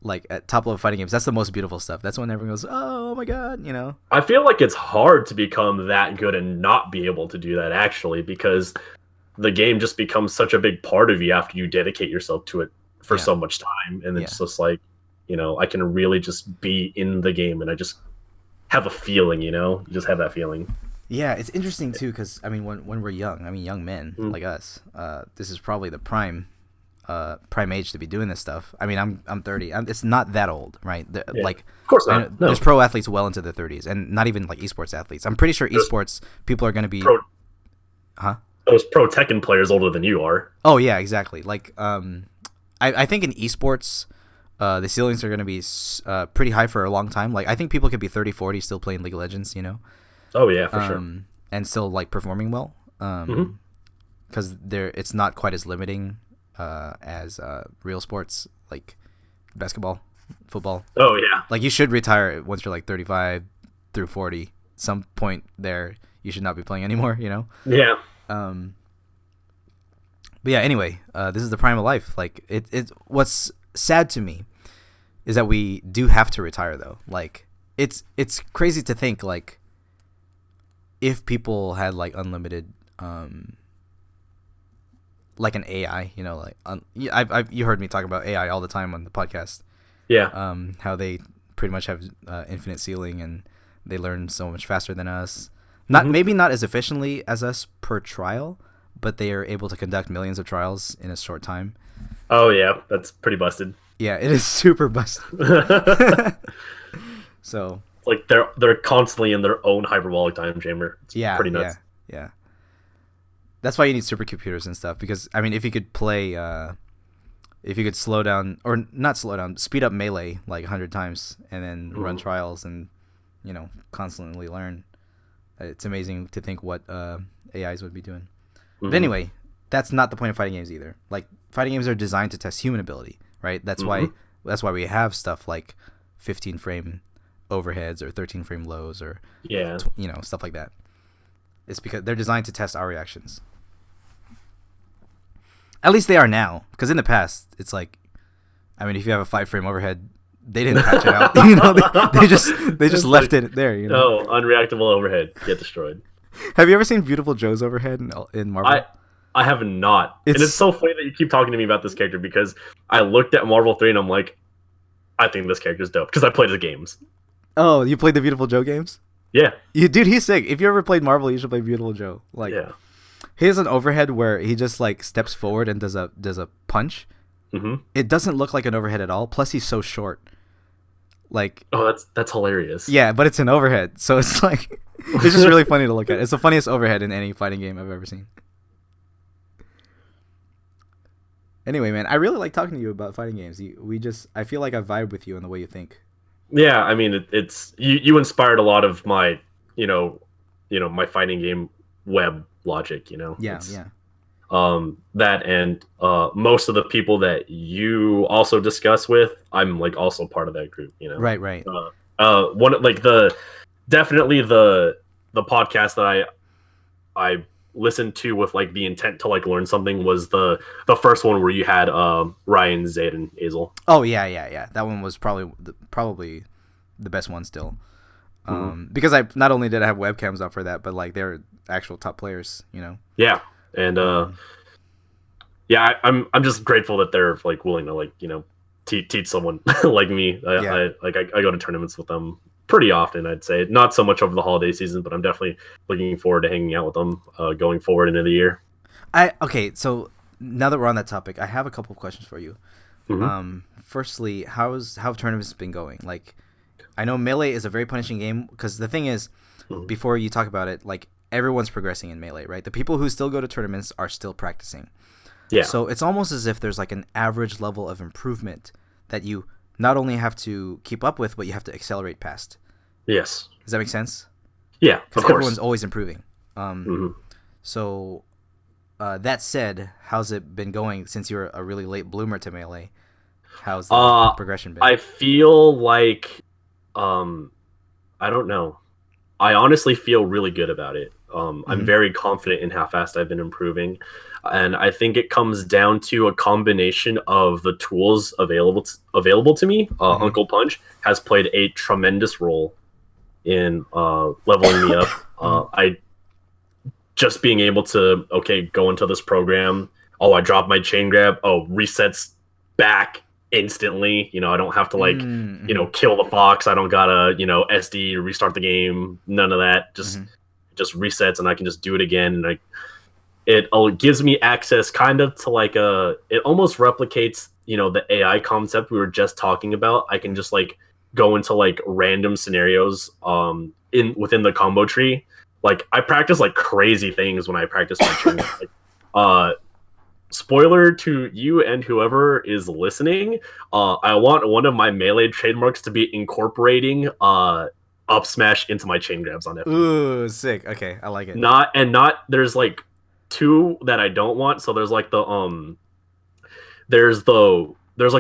Speaker 1: like at top level fighting games, that's the most beautiful stuff. That's when everyone goes, oh my god,
Speaker 2: I feel like it's hard to become that good and not be able to do that, actually, because the game just becomes such a big part of you after you dedicate yourself to it for so much time. And it's just like, I can really just be in the game and I just have a feeling, you just have that feeling.
Speaker 1: Yeah, it's interesting too, because I mean, when we're young men like us, this is probably the prime age to be doing this stuff. I mean, I'm 30. It's not that old, right? Like,
Speaker 2: of course not. No.
Speaker 1: There's pro athletes well into their 30s, and not even like esports athletes. I'm pretty sure esports people are going to be.
Speaker 2: Those pro Tekken players older than you are.
Speaker 1: Oh yeah, exactly. Like, I think in esports, the ceilings are going to be pretty high for a long time. Like, I think people could be 30, 40 still playing League of Legends.
Speaker 2: Oh yeah, for sure.
Speaker 1: And still like performing well. Because it's not quite as limiting as real sports like basketball, football.
Speaker 2: Oh yeah.
Speaker 1: Like, you should retire once you're like 35 through 40. Some point there, you should not be playing anymore.
Speaker 2: Yeah.
Speaker 1: But yeah. Anyway, this is the prime of life. Like, what's sad to me is that we do have to retire though. Like, it's crazy to think like if people had like unlimited like an AI, like you heard me talk about AI all the time on the podcast.
Speaker 2: Yeah.
Speaker 1: How they pretty much have infinite ceiling and they learn so much faster than us. Maybe not as efficiently as us per trial, but they are able to conduct millions of trials in a short time.
Speaker 2: Oh yeah, that's pretty busted.
Speaker 1: Yeah, it is super busted. So
Speaker 2: it's like they're constantly in their own hyperbolic time chamber. It's pretty nuts.
Speaker 1: Yeah. That's why you need supercomputers and stuff, because I mean, if you could play, if you could slow down or not slow down, speed up Melee like 100 times and then run trials and constantly learn, it's amazing to think what AIs would be doing. But anyway, that's not the point of fighting games either. Like, fighting games are designed to test human ability, right? That's why we have stuff like 15 frame overheads or 13 frame lows or stuff like that. It's because they're designed to test our reactions. At least they are now, because in the past it's like, I mean, if you have a 5 frame overhead, they didn't patch it out. They just left it there.
Speaker 2: Oh, unreactable overhead, get destroyed.
Speaker 1: Have you ever seen Beautiful Joe's overhead in Marvel?
Speaker 2: I have not. And it's so funny that you keep talking to me about this character, because I looked at Marvel 3 and I'm like, I think this character's dope, because I played his games.
Speaker 1: Oh, you played the Beautiful Joe games?
Speaker 2: Yeah.
Speaker 1: Dude, he's sick. If you ever played Marvel, you should play Beautiful Joe. Like, he has an overhead where he just like steps forward and does a punch. It doesn't look like an overhead at all. Plus, he's so short. Like,
Speaker 2: oh, that's hilarious.
Speaker 1: Yeah, but it's an overhead, so it's like it's just really funny to look at. It's the funniest overhead in any fighting game I've ever seen. Anyway, man, I really like talking to you about fighting games. I feel like I vibe with you in the way you think.
Speaker 2: Yeah, I mean, it's you inspired a lot of my, my fighting game web logic.
Speaker 1: Yeah.
Speaker 2: That and most of the people that you also discuss with, I'm like also part of that group.
Speaker 1: Right.
Speaker 2: One like definitely the podcast that I listened to with like the intent to like learn something was the first one where you had Ryan, Zayd, and Azel.
Speaker 1: Oh yeah. That one was probably the best one still. Because I not only did I have webcams up for that, but like they're actual top players.
Speaker 2: Yeah, and I'm just grateful that they're like willing to like teach someone like me. I go to tournaments with them pretty often, I'd say. Not so much over the holiday season, but I'm definitely looking forward to hanging out with them going forward into the year.
Speaker 1: Okay, so now that we're on that topic, I have a couple of questions for you. Firstly, how have tournaments been going? Like, I know Melee is a very punishing game, because the thing is, before you talk about it, like, everyone's progressing in Melee, right? The people who still go to tournaments are still practicing. Yeah. So it's almost as if there's like an average level of improvement that you not only have to keep up with, but you have to accelerate past.
Speaker 2: Yes.
Speaker 1: Does that make sense?
Speaker 2: Yeah, of course.
Speaker 1: Everyone's always improving. So That said, how's it been going since you're a really late bloomer to Melee? How's the
Speaker 2: Uh,
Speaker 1: progression been?
Speaker 2: I feel like, um, I don't know. I honestly feel really good about it. I'm
Speaker 1: Hmm.
Speaker 2: very confident in how fast I've been improving, and I think it comes down to a combination of the tools available to me.
Speaker 1: Hmm.
Speaker 2: Uncle Punch has played a tremendous role in leveling me up.
Speaker 1: Hmm.
Speaker 2: I just being able to go into this program. Oh, I dropped my chain grab. Oh, resets back instantly. I don't have to
Speaker 1: Hmm.
Speaker 2: kill the fox. I don't gotta SD restart the game. None of that.
Speaker 1: Hmm.
Speaker 2: Just resets and I can just do it again. And it gives me access kind of to it almost replicates the AI concept we were just talking about. I can just go into random scenarios in within the combo tree. Like I practice like crazy things when I practice my chain. Uh spoiler to you and whoever is listening, I want one of my Melee trademarks to be incorporating up smash into my chain grabs on FP.
Speaker 1: Ooh, sick. Okay, I like it.
Speaker 2: Not there's two that I don't want. So there's like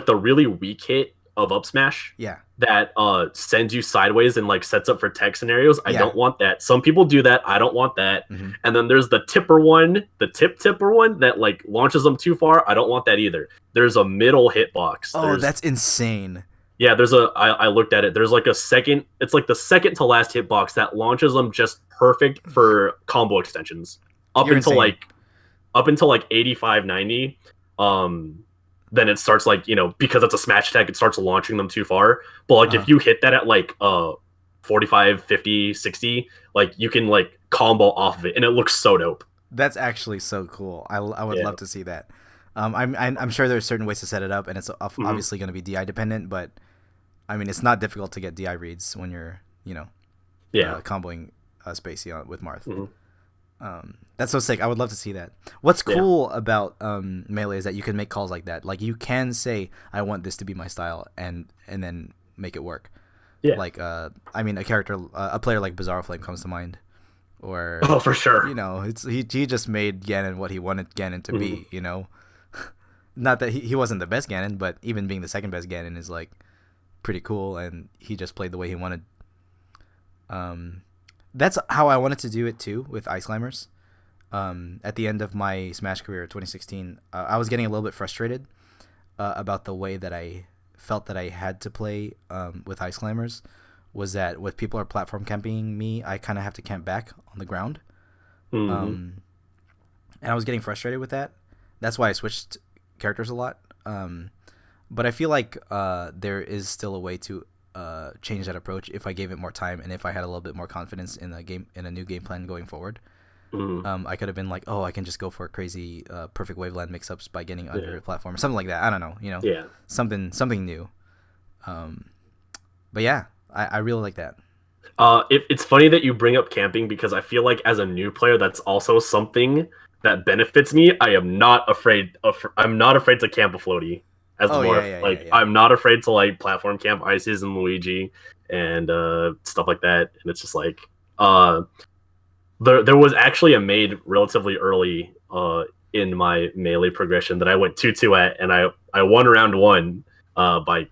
Speaker 2: the really weak hit of up smash
Speaker 1: Yeah,
Speaker 2: that sends you sideways and sets up for tech scenarios. I
Speaker 1: yeah.
Speaker 2: don't want that. Some people do that. I don't want that.
Speaker 1: Hmm.
Speaker 2: And then there's the tipper one, the tipper one that launches them too far. I don't want that either. There's a middle hitbox.
Speaker 1: Oh, that's insane.
Speaker 2: I looked at it. There's like a second, it's like the second to last hitbox that launches them just perfect for combo extensions. Up
Speaker 1: You're
Speaker 2: until
Speaker 1: insane.
Speaker 2: up until 85, 90. Then it starts because it's a smash attack, it starts launching them too far. But
Speaker 1: Uh-huh.
Speaker 2: if you hit that at 45, 50, 60, you can combo off of it and it looks so dope.
Speaker 1: That's actually so cool. I would
Speaker 2: Yeah.
Speaker 1: love to see that. I'm sure there's certain ways to set it up, and it's
Speaker 2: Mhm.
Speaker 1: obviously going to be DI dependent. But I mean, it's not difficult to get DI reads when you're
Speaker 2: Yeah.
Speaker 1: comboing Spacey with Marth.
Speaker 2: Mhm.
Speaker 1: That's so sick. I would love to see that. What's
Speaker 2: Yeah.
Speaker 1: cool about Melee is that you can make calls like that. Like you can say, "I want this to be my style," and then make it work.
Speaker 2: Yeah.
Speaker 1: Like I mean, a player like Bizarro Flame comes to mind, or
Speaker 2: Oh, for sure.
Speaker 1: he just made Ganon what he wanted Ganon to
Speaker 2: Mhm.
Speaker 1: be. Not that he wasn't the best Ganon, but even being the second best Ganon is pretty cool, and he just played the way he wanted. Um, that's how I wanted to do it too with Ice Climbers. At the end of my Smash career, 2016, I was getting a little bit frustrated about the way that I felt that I had to play with Ice Climbers. Was that if people are platform camping me, I kind of have to camp back on the ground.
Speaker 2: Mhm.
Speaker 1: Um, and I was getting frustrated with that. That's why I switched characters a lot. But I feel like there is still a way to change that approach if I gave it more time and if I had a little bit more confidence in a new game plan going forward.
Speaker 2: Mhm.
Speaker 1: I could have been like, oh, I can just go for crazy perfect waveland mix-ups by getting under
Speaker 2: Yeah.
Speaker 1: a platform or something like that. I don't know,
Speaker 2: Yeah.
Speaker 1: something new. Um, but yeah, I really like that.
Speaker 2: It's funny that you bring up camping because I feel like as a new player, that's also something that benefits me. I'm not afraid to camp a floaty as
Speaker 1: Oh yeah,
Speaker 2: Dwarf.
Speaker 1: yeah, yeah, yeah.
Speaker 2: I'm not afraid to platform camp Ices and Luigi and stuff like that. And it's just uh, there was actually a maid relatively early in my Melee progression that I went 2-2 at, and I won round one by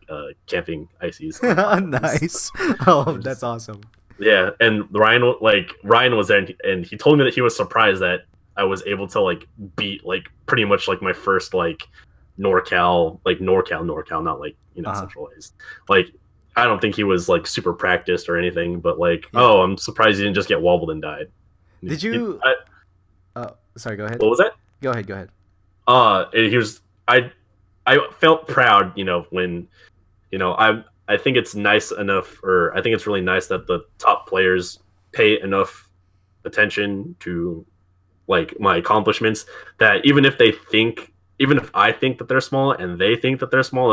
Speaker 2: camping Ices on platforms.
Speaker 1: Nice. Oh,
Speaker 2: I'm
Speaker 1: that's
Speaker 2: just
Speaker 1: awesome.
Speaker 2: Yeah, and Ryan was there, and he told me that he was surprised that I was able to beat pretty much my first NorCal, not
Speaker 1: Uh-huh.
Speaker 2: centralized. Like I don't think he was super practiced or anything, but
Speaker 1: Yeah.
Speaker 2: oh, I'm surprised he didn't just get wobbled and died.
Speaker 1: Did
Speaker 2: He,
Speaker 1: you?
Speaker 2: I,
Speaker 1: Sorry. Go ahead.
Speaker 2: what was that?
Speaker 1: Go ahead. Go ahead.
Speaker 2: He was I felt proud, when I think it's nice enough, or I think it's really nice that the top players pay enough attention to my accomplishments that even if I think that they're small and they think that they're small,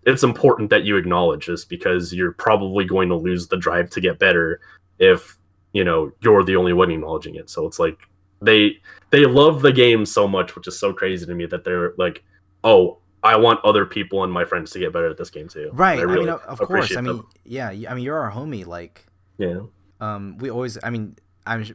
Speaker 2: it's important that you acknowledge this because you're probably going to lose the drive to get better if you're the only one acknowledging it. So it's they they love the game so much, which is so crazy to me that they're oh, I want other people and my friends to get better at this game too. And I
Speaker 1: Right. I mean,
Speaker 2: really
Speaker 1: of course. I
Speaker 2: appreciate
Speaker 1: mean,
Speaker 2: them.
Speaker 1: yeah. I mean, you're our homie.
Speaker 2: Yeah.
Speaker 1: We always. I mean,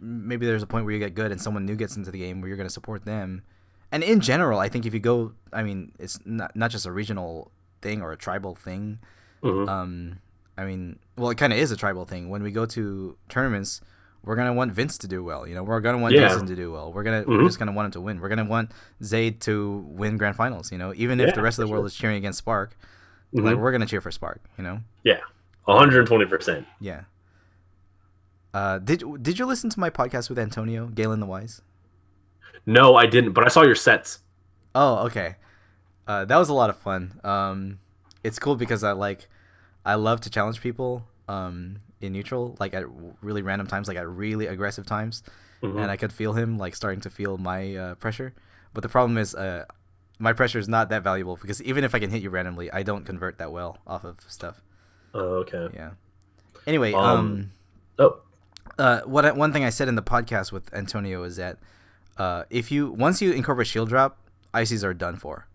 Speaker 1: maybe there's a point where you get good and someone new gets into the game where you're going to support them. And in general, I think if you go, I mean, it's not just a regional thing or a tribal thing.
Speaker 2: Mm-hmm.
Speaker 1: I mean, well, it kind of is a tribal thing. When we go to tournaments, we're gonna want Vince to do well. You know, we're gonna want Jason to do well. We're just gonna want him to win. We're gonna want Zayd to win grand finals. You know, even if the rest of the world is cheering against Spark, like we're gonna cheer for Spark. You know.
Speaker 2: Yeah, 120%.
Speaker 1: Yeah. Did you listen to my podcast with Antonio, Galen the Wise?
Speaker 2: No, I didn't, but I saw your sets.
Speaker 1: Oh, okay. That was a lot of fun. It's cool because I love to challenge people in neutral, like at really random times, like at really aggressive times, and I could feel him like starting to feel my pressure. But the problem is, my pressure is not that valuable because even if I can hit you randomly, I don't convert that well off of stuff.
Speaker 2: Oh, okay.
Speaker 1: Yeah. Anyway,
Speaker 2: one
Speaker 1: thing I said in the podcast with Antonio is that once you incorporate shield drop, ICs are done for.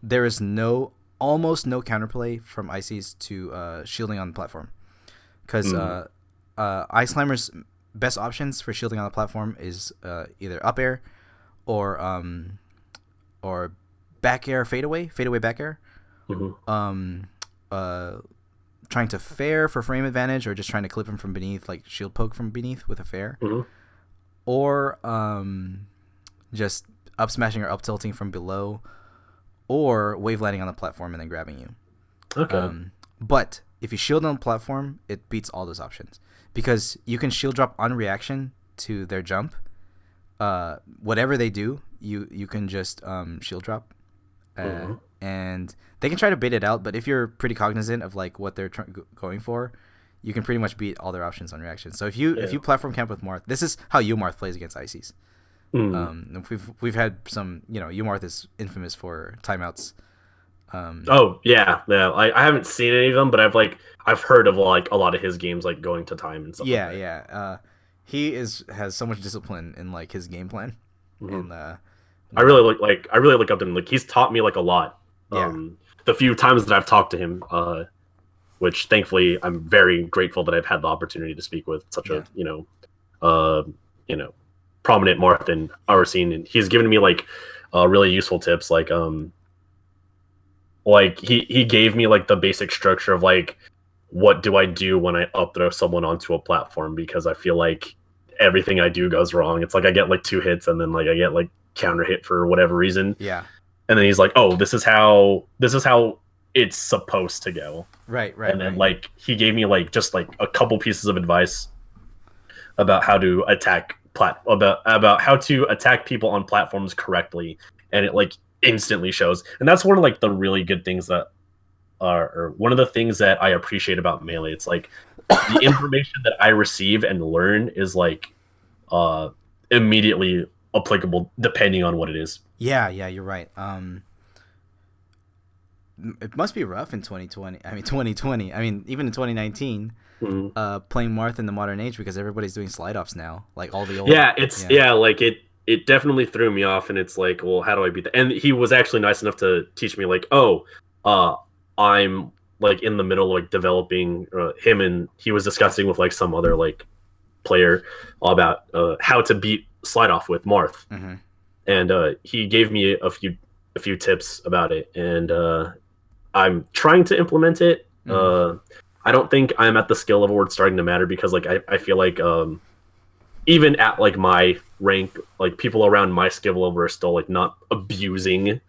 Speaker 1: There is almost no counterplay from ICs to shielding on the platform, because Ice Climber's best options for shielding on the platform is either up air or back air fadeaway back air. Trying to fair for frame advantage, or just trying to clip him from beneath, like shield poke from beneath with a fair, or just up smashing or up tilting from below, or wave landing on the platform and then grabbing you.
Speaker 2: Okay.
Speaker 1: But if you shield on the platform, it beats all those options because you can shield drop on reaction to their jump. Whatever they do, you can just shield drop, and they can try to bait it out. But if you're pretty cognizant of like what they're going for, you can pretty much beat all their options on reaction. So if you platform camp with Marth, this is how Umarth plays against ICs. We've had some, Umarth is infamous for timeouts.
Speaker 2: I haven't seen any of them, but I've heard of like a lot of his games like going to time and stuff.
Speaker 1: He has so much discipline in like his game plan, and
Speaker 2: I really look up to him. Like he's taught me like a lot. The few times that I've talked to him, which thankfully I'm very grateful that I've had the opportunity to speak with such a prominent Marth in our scene, and he's given me like really useful tips. Like he gave me like the basic structure of like what do I do when I up throw someone onto a platform, because I feel like everything I do goes wrong. It's like I get like 2 hits and then like I get like counter hit for whatever reason.
Speaker 1: Yeah.
Speaker 2: And then he's like, "Oh, this is how it's supposed to go."
Speaker 1: Right.
Speaker 2: And then like he gave me like just like a couple pieces of advice about how to attack about how to attack people on platforms correctly, and it like instantly shows. And that's one of like the really good things that or one of the things that I appreciate about Melee. It's like the information that I receive and learn is like immediately applicable depending on what it is.
Speaker 1: Yeah, you're right. It must be rough in 2020. I mean, even in 2019, playing Marth in the modern age, because everybody's doing slide offs now, like all the old.
Speaker 2: Like it definitely threw me off, and it's like, well, how do I beat that? And he was actually nice enough to teach me like, I'm like in the middle of like developing him, and he was discussing with like some other like player about how to beat slide off with Marth. And he gave me a few tips about it, and I'm trying to implement it. I don't think I'm at the skill level where it's starting to matter, because like I feel like even at like my rank, like people around my skill level are still like not abusing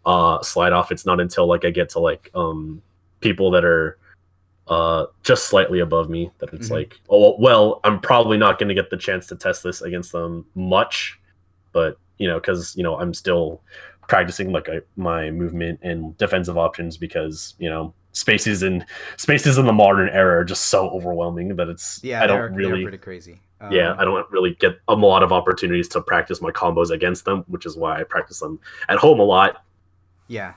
Speaker 2: slide off. It's not until like I get to like people that are just slightly above me that it's like, oh well, I'm probably not going to get the chance to test this against them much, but because I'm still practicing like my movement and defensive options, because spaces in the modern era are just so overwhelming that it's
Speaker 1: they're pretty crazy.
Speaker 2: I don't really get a lot of opportunities to practice my combos against them, which is why I practice them at home a lot.
Speaker 1: Yeah.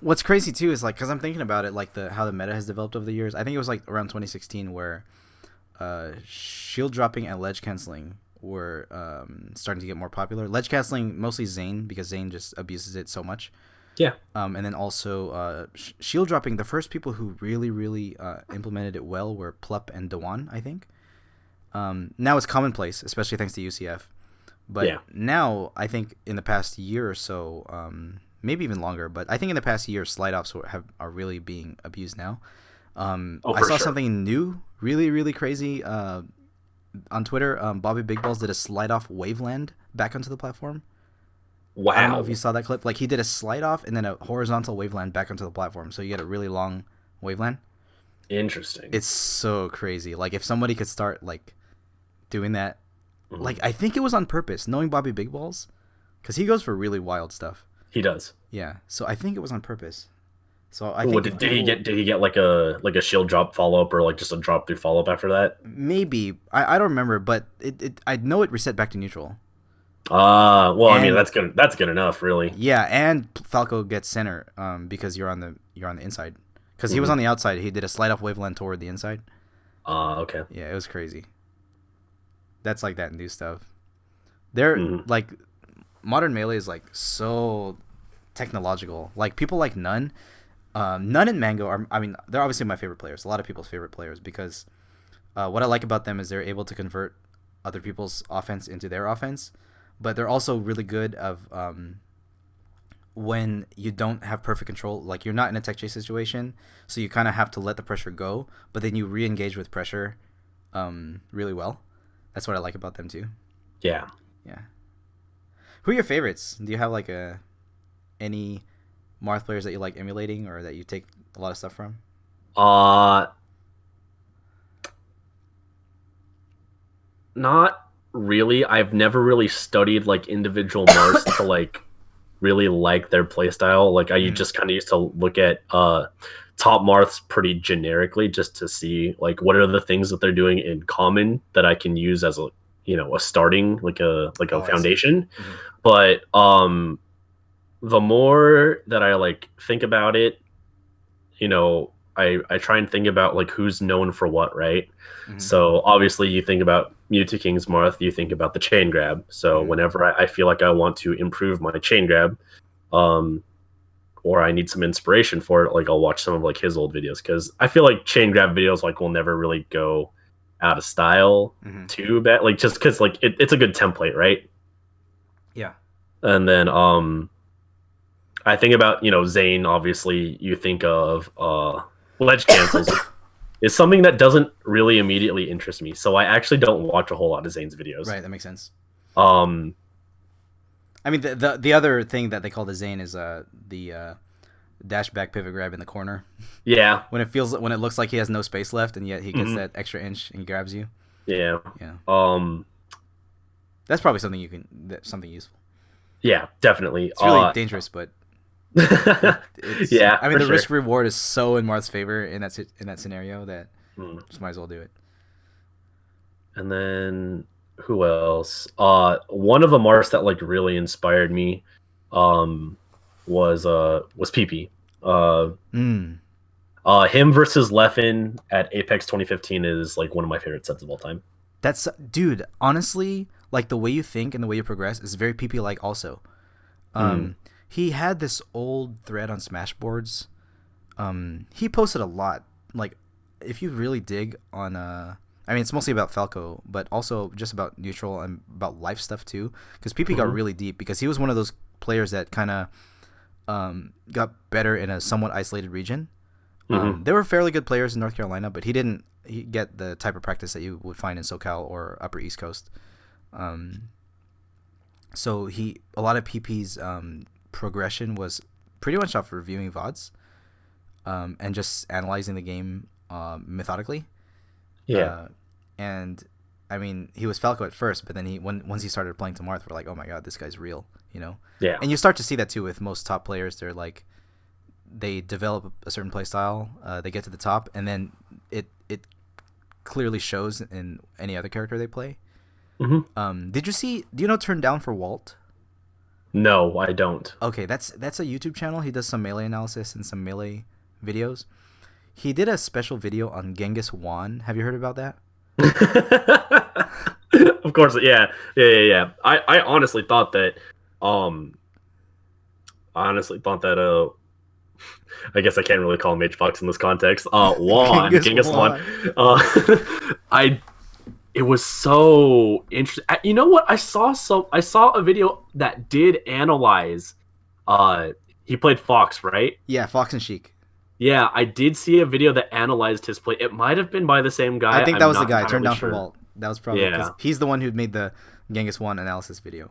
Speaker 1: What's crazy too is like, because I'm thinking about it, like how the meta has developed over the years. I think it was like around 2016 where shield dropping and ledge canceling were starting to get more popular. Ledge canceling mostly Zane, because Zane just abuses it so much.
Speaker 2: Yeah.
Speaker 1: And then also shield dropping. The first people who really implemented it well were Plup and Dewan, I think. Now it's commonplace, especially thanks to UCF. But
Speaker 2: Yeah.
Speaker 1: now I think in the past year or so, maybe even longer, but I think in the past year, slide offs are really being abused now.
Speaker 2: Oh,
Speaker 1: I
Speaker 2: for
Speaker 1: saw
Speaker 2: sure.
Speaker 1: something new, really crazy on Twitter. Bobby Big Balls did a slide off Waveland back onto the platform. I don't know if you
Speaker 2: Wow.
Speaker 1: saw that clip. Like he did a slide off and then a horizontal Waveland back onto the platform, so you get a really long Waveland.
Speaker 2: Interesting.
Speaker 1: It's so crazy. Like if somebody could start like doing that,
Speaker 2: Mhm.
Speaker 1: like I think it was on purpose, knowing Bobby Big Balls, because he goes for really wild stuff.
Speaker 2: He does.
Speaker 1: Yeah, so I think it was on purpose. So I
Speaker 2: What
Speaker 1: think if
Speaker 2: did he
Speaker 1: people
Speaker 2: get? Did he get like a shield drop follow up or like just a drop through follow up after that?
Speaker 1: maybe I don't remember, but it I know it reset back to neutral.
Speaker 2: Well, I mean
Speaker 1: And
Speaker 2: that's good. That's good enough, really.
Speaker 1: yeah, and Falco gets center because you're on the inside. Because he was
Speaker 2: Hmm.
Speaker 1: on the outside, he did a slide off Waveland toward the inside.
Speaker 2: Okay.
Speaker 1: Yeah, it was crazy. That's like that new stuff. They're
Speaker 2: Hmm.
Speaker 1: like modern melee is like so technological. Like people like Nun, Nun and Mango are. I mean, they're obviously my favorite players. A lot of people's favorite players because what I like about them is they're able to convert other people's offense into their offense, but they're also really good of when you don't have perfect control. Like you're not in a tech chase situation, so you kind of have to let the pressure go, but then you re-engage with pressure really well. That's what I like about them too.
Speaker 2: Yeah.
Speaker 1: Yeah. Who are your favorites? Do you have like any Marth players that you like emulating or that you take a lot of stuff from?
Speaker 2: Uh, Not really. I've never really studied like individual Mars to like really like their playstyle. Like I
Speaker 1: Mm.
Speaker 2: just kind of used to look at top Marths pretty generically just to see like what are the things that they're doing in common that I can use as a a starting like a
Speaker 1: Oh, I see.
Speaker 2: foundation.
Speaker 1: Mm-hmm.
Speaker 2: But the more that I like think about it, I try and think about like who's known for what, right?
Speaker 1: Mm-hmm.
Speaker 2: So obviously you think about Mewtwo Marth, you think about the chain grab. So
Speaker 1: Mm-hmm.
Speaker 2: whenever I feel like I want to improve my chain grab, um, or I need some inspiration for it, like I'll watch some of like his old videos because I feel like chain grab videos like will never really go out of style
Speaker 1: Mm-hmm.
Speaker 2: too bad, like just because like it's a good template, right?
Speaker 1: Yeah.
Speaker 2: And then I think about Zane. Obviously, you think of ledge cancels is something that doesn't really immediately interest me. So I actually don't watch a whole lot of Zane's videos.
Speaker 1: Right. That makes sense.
Speaker 2: Um,
Speaker 1: I mean, the other thing that they call the Zane is the dash back pivot grab in the corner
Speaker 2: yeah,
Speaker 1: when it looks like he has no space left and yet he gets
Speaker 2: mhm,
Speaker 1: that extra inch and he grabs you.
Speaker 2: yeah,
Speaker 1: Yeah.
Speaker 2: um,
Speaker 1: That's probably something useful.
Speaker 2: yeah, definitely.
Speaker 1: It's really dangerous, but it's
Speaker 2: Yeah,
Speaker 1: I mean
Speaker 2: for
Speaker 1: the
Speaker 2: sure.
Speaker 1: risk reward is so in Marth's favor in that scenario that
Speaker 2: Mm.
Speaker 1: just might as well do it.
Speaker 2: And then who else? One of the Mars that like really inspired me, um, was PP. Uh,
Speaker 1: Mm.
Speaker 2: him versus Leffen at Apex 2015 is like one of my favorite sets of all time.
Speaker 1: That's dude. Honestly, like the way you think and the way you progress is very PP like. Also,
Speaker 2: Mm.
Speaker 1: he had this old thread on Smashboards. He posted a lot. Like, if you really dig on I mean, it's mostly about Falco, but also just about neutral and about life stuff too. Because PP got
Speaker 2: Hmm.
Speaker 1: really deep because he was one of those players that kind of got better in a somewhat isolated region.
Speaker 2: Hmm.
Speaker 1: There were fairly good players in North Carolina, but he get the type of practice that you would find in SoCal or Upper East Coast. Um, so a lot of PP's progression was pretty much off reviewing VODs and just analyzing the game methodically.
Speaker 2: Yeah.
Speaker 1: Uh, and I mean, he was Falco at first, but then once he started playing to Marth, we're like, oh my god, this guy's real, you know.
Speaker 2: Yeah.
Speaker 1: And you start to see that too with most top players. They're like, they develop a certain play style, they get to the top, and then it clearly shows in any other character they play.
Speaker 2: Hmm.
Speaker 1: Do you know Turn Down for Walt?
Speaker 2: No, I don't.
Speaker 1: Okay, that's a YouTube channel. He does some melee analysis and some melee videos. He did a special video on Genghis Juan. Have you heard about that?
Speaker 2: Of course, yeah. I honestly thought that um honestly thought that I guess I can't really call him H Fox in this context. Juan, Genghis Juan.
Speaker 1: Juan.
Speaker 2: I it was so interesting. You know what? I saw a video that did analyze. He played Fox, right?
Speaker 1: Yeah, Fox and Sheik.
Speaker 2: Yeah, I did see a video that analyzed his play. It might have been by the same guy.
Speaker 1: I think that
Speaker 2: I'm
Speaker 1: was the
Speaker 2: not
Speaker 1: guy. Turned
Speaker 2: entirely
Speaker 1: down
Speaker 2: sure.
Speaker 1: for Walt. That was probably because
Speaker 2: Yeah.
Speaker 1: he's the one who made the Genghis One analysis video.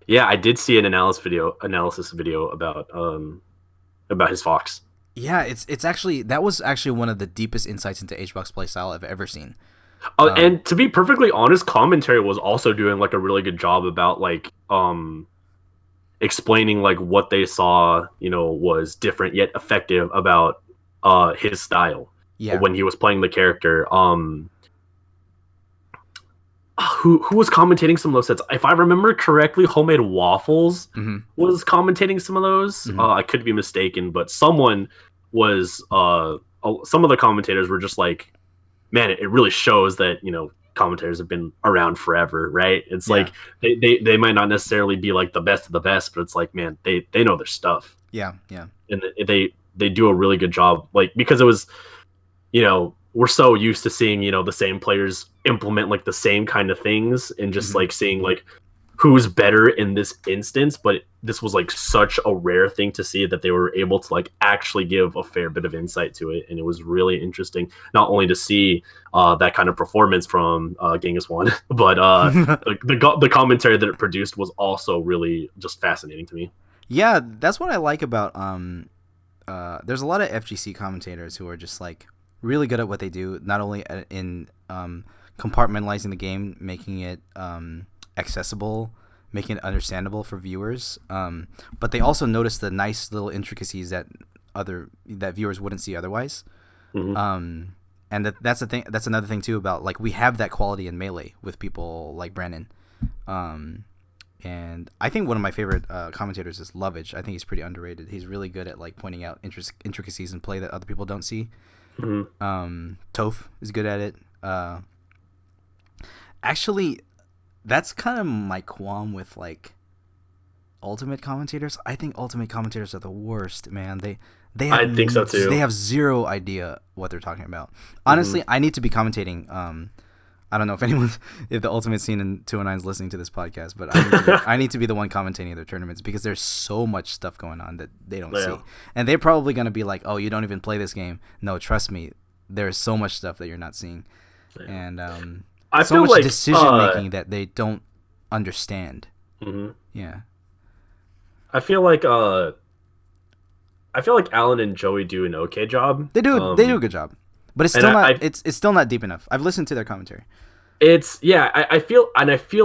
Speaker 2: Yeah, I did see an analysis video about his Fox.
Speaker 1: Yeah, it's actually that was actually one of the deepest insights into HBox playstyle I've ever seen.
Speaker 2: And to be perfectly honest, commentary was also doing like a really good job about like explaining like what they saw, was different yet effective about his style
Speaker 1: Yeah.
Speaker 2: when he was playing the character. Who was commentating some of those sets? If I remember correctly, Homemade Waffles was commentating some of those. I could be mistaken, but someone was. Some of the commentators were just like, "Man, it really shows that commentators have been around forever, right?" It's like they might not necessarily be like the best of the best, but it's like, man, they know their stuff.
Speaker 1: Yeah, yeah,
Speaker 2: and they do a really good job, like because it was, we're so used to seeing the same players implement like the same kind of things and just like seeing like who's better in this instance, but this was like such a rare thing to see that they were able to like actually give a fair bit of insight to it, and it was really interesting not only to see that kind of performance from Genghis One, but the commentary that it produced was also really just fascinating to me.
Speaker 1: Yeah, that's what I like about there's a lot of FGC commentators who are just like really good at what they do, not only in compartmentalizing the game, making it accessible, making it understandable for viewers, but they also notice the nice little intricacies that viewers wouldn't see otherwise. And that's the thing. That's another thing too about like we have that quality in Melee with people like Brandon. And I think one of my favorite commentators is Lovage. I think he's pretty underrated. He's really good at like pointing out intricacies in play that other people don't see. Toph is good at it. Actually, that's kind of my qualm with like ultimate commentators. I think ultimate commentators are the worst, man. They have,
Speaker 2: I think so too.
Speaker 1: They have zero idea what they're talking about. Honestly, I need to be commentating. I don't know if the ultimate scene in 209 is listening to this podcast, but I need to be the one commentating their tournaments because there's so much stuff going on that they don't see. And they're probably going to be like, oh, you don't even play this game. No, trust me. There's so much stuff that you're not seeing. Yeah. And
Speaker 2: I
Speaker 1: so
Speaker 2: feel
Speaker 1: much
Speaker 2: like,
Speaker 1: decision making that they don't understand. Yeah.
Speaker 2: I feel like Alan and Joey do an okay job.
Speaker 1: They do a good job. But it's still it's still not deep enough. I've listened to their commentary.
Speaker 2: I feel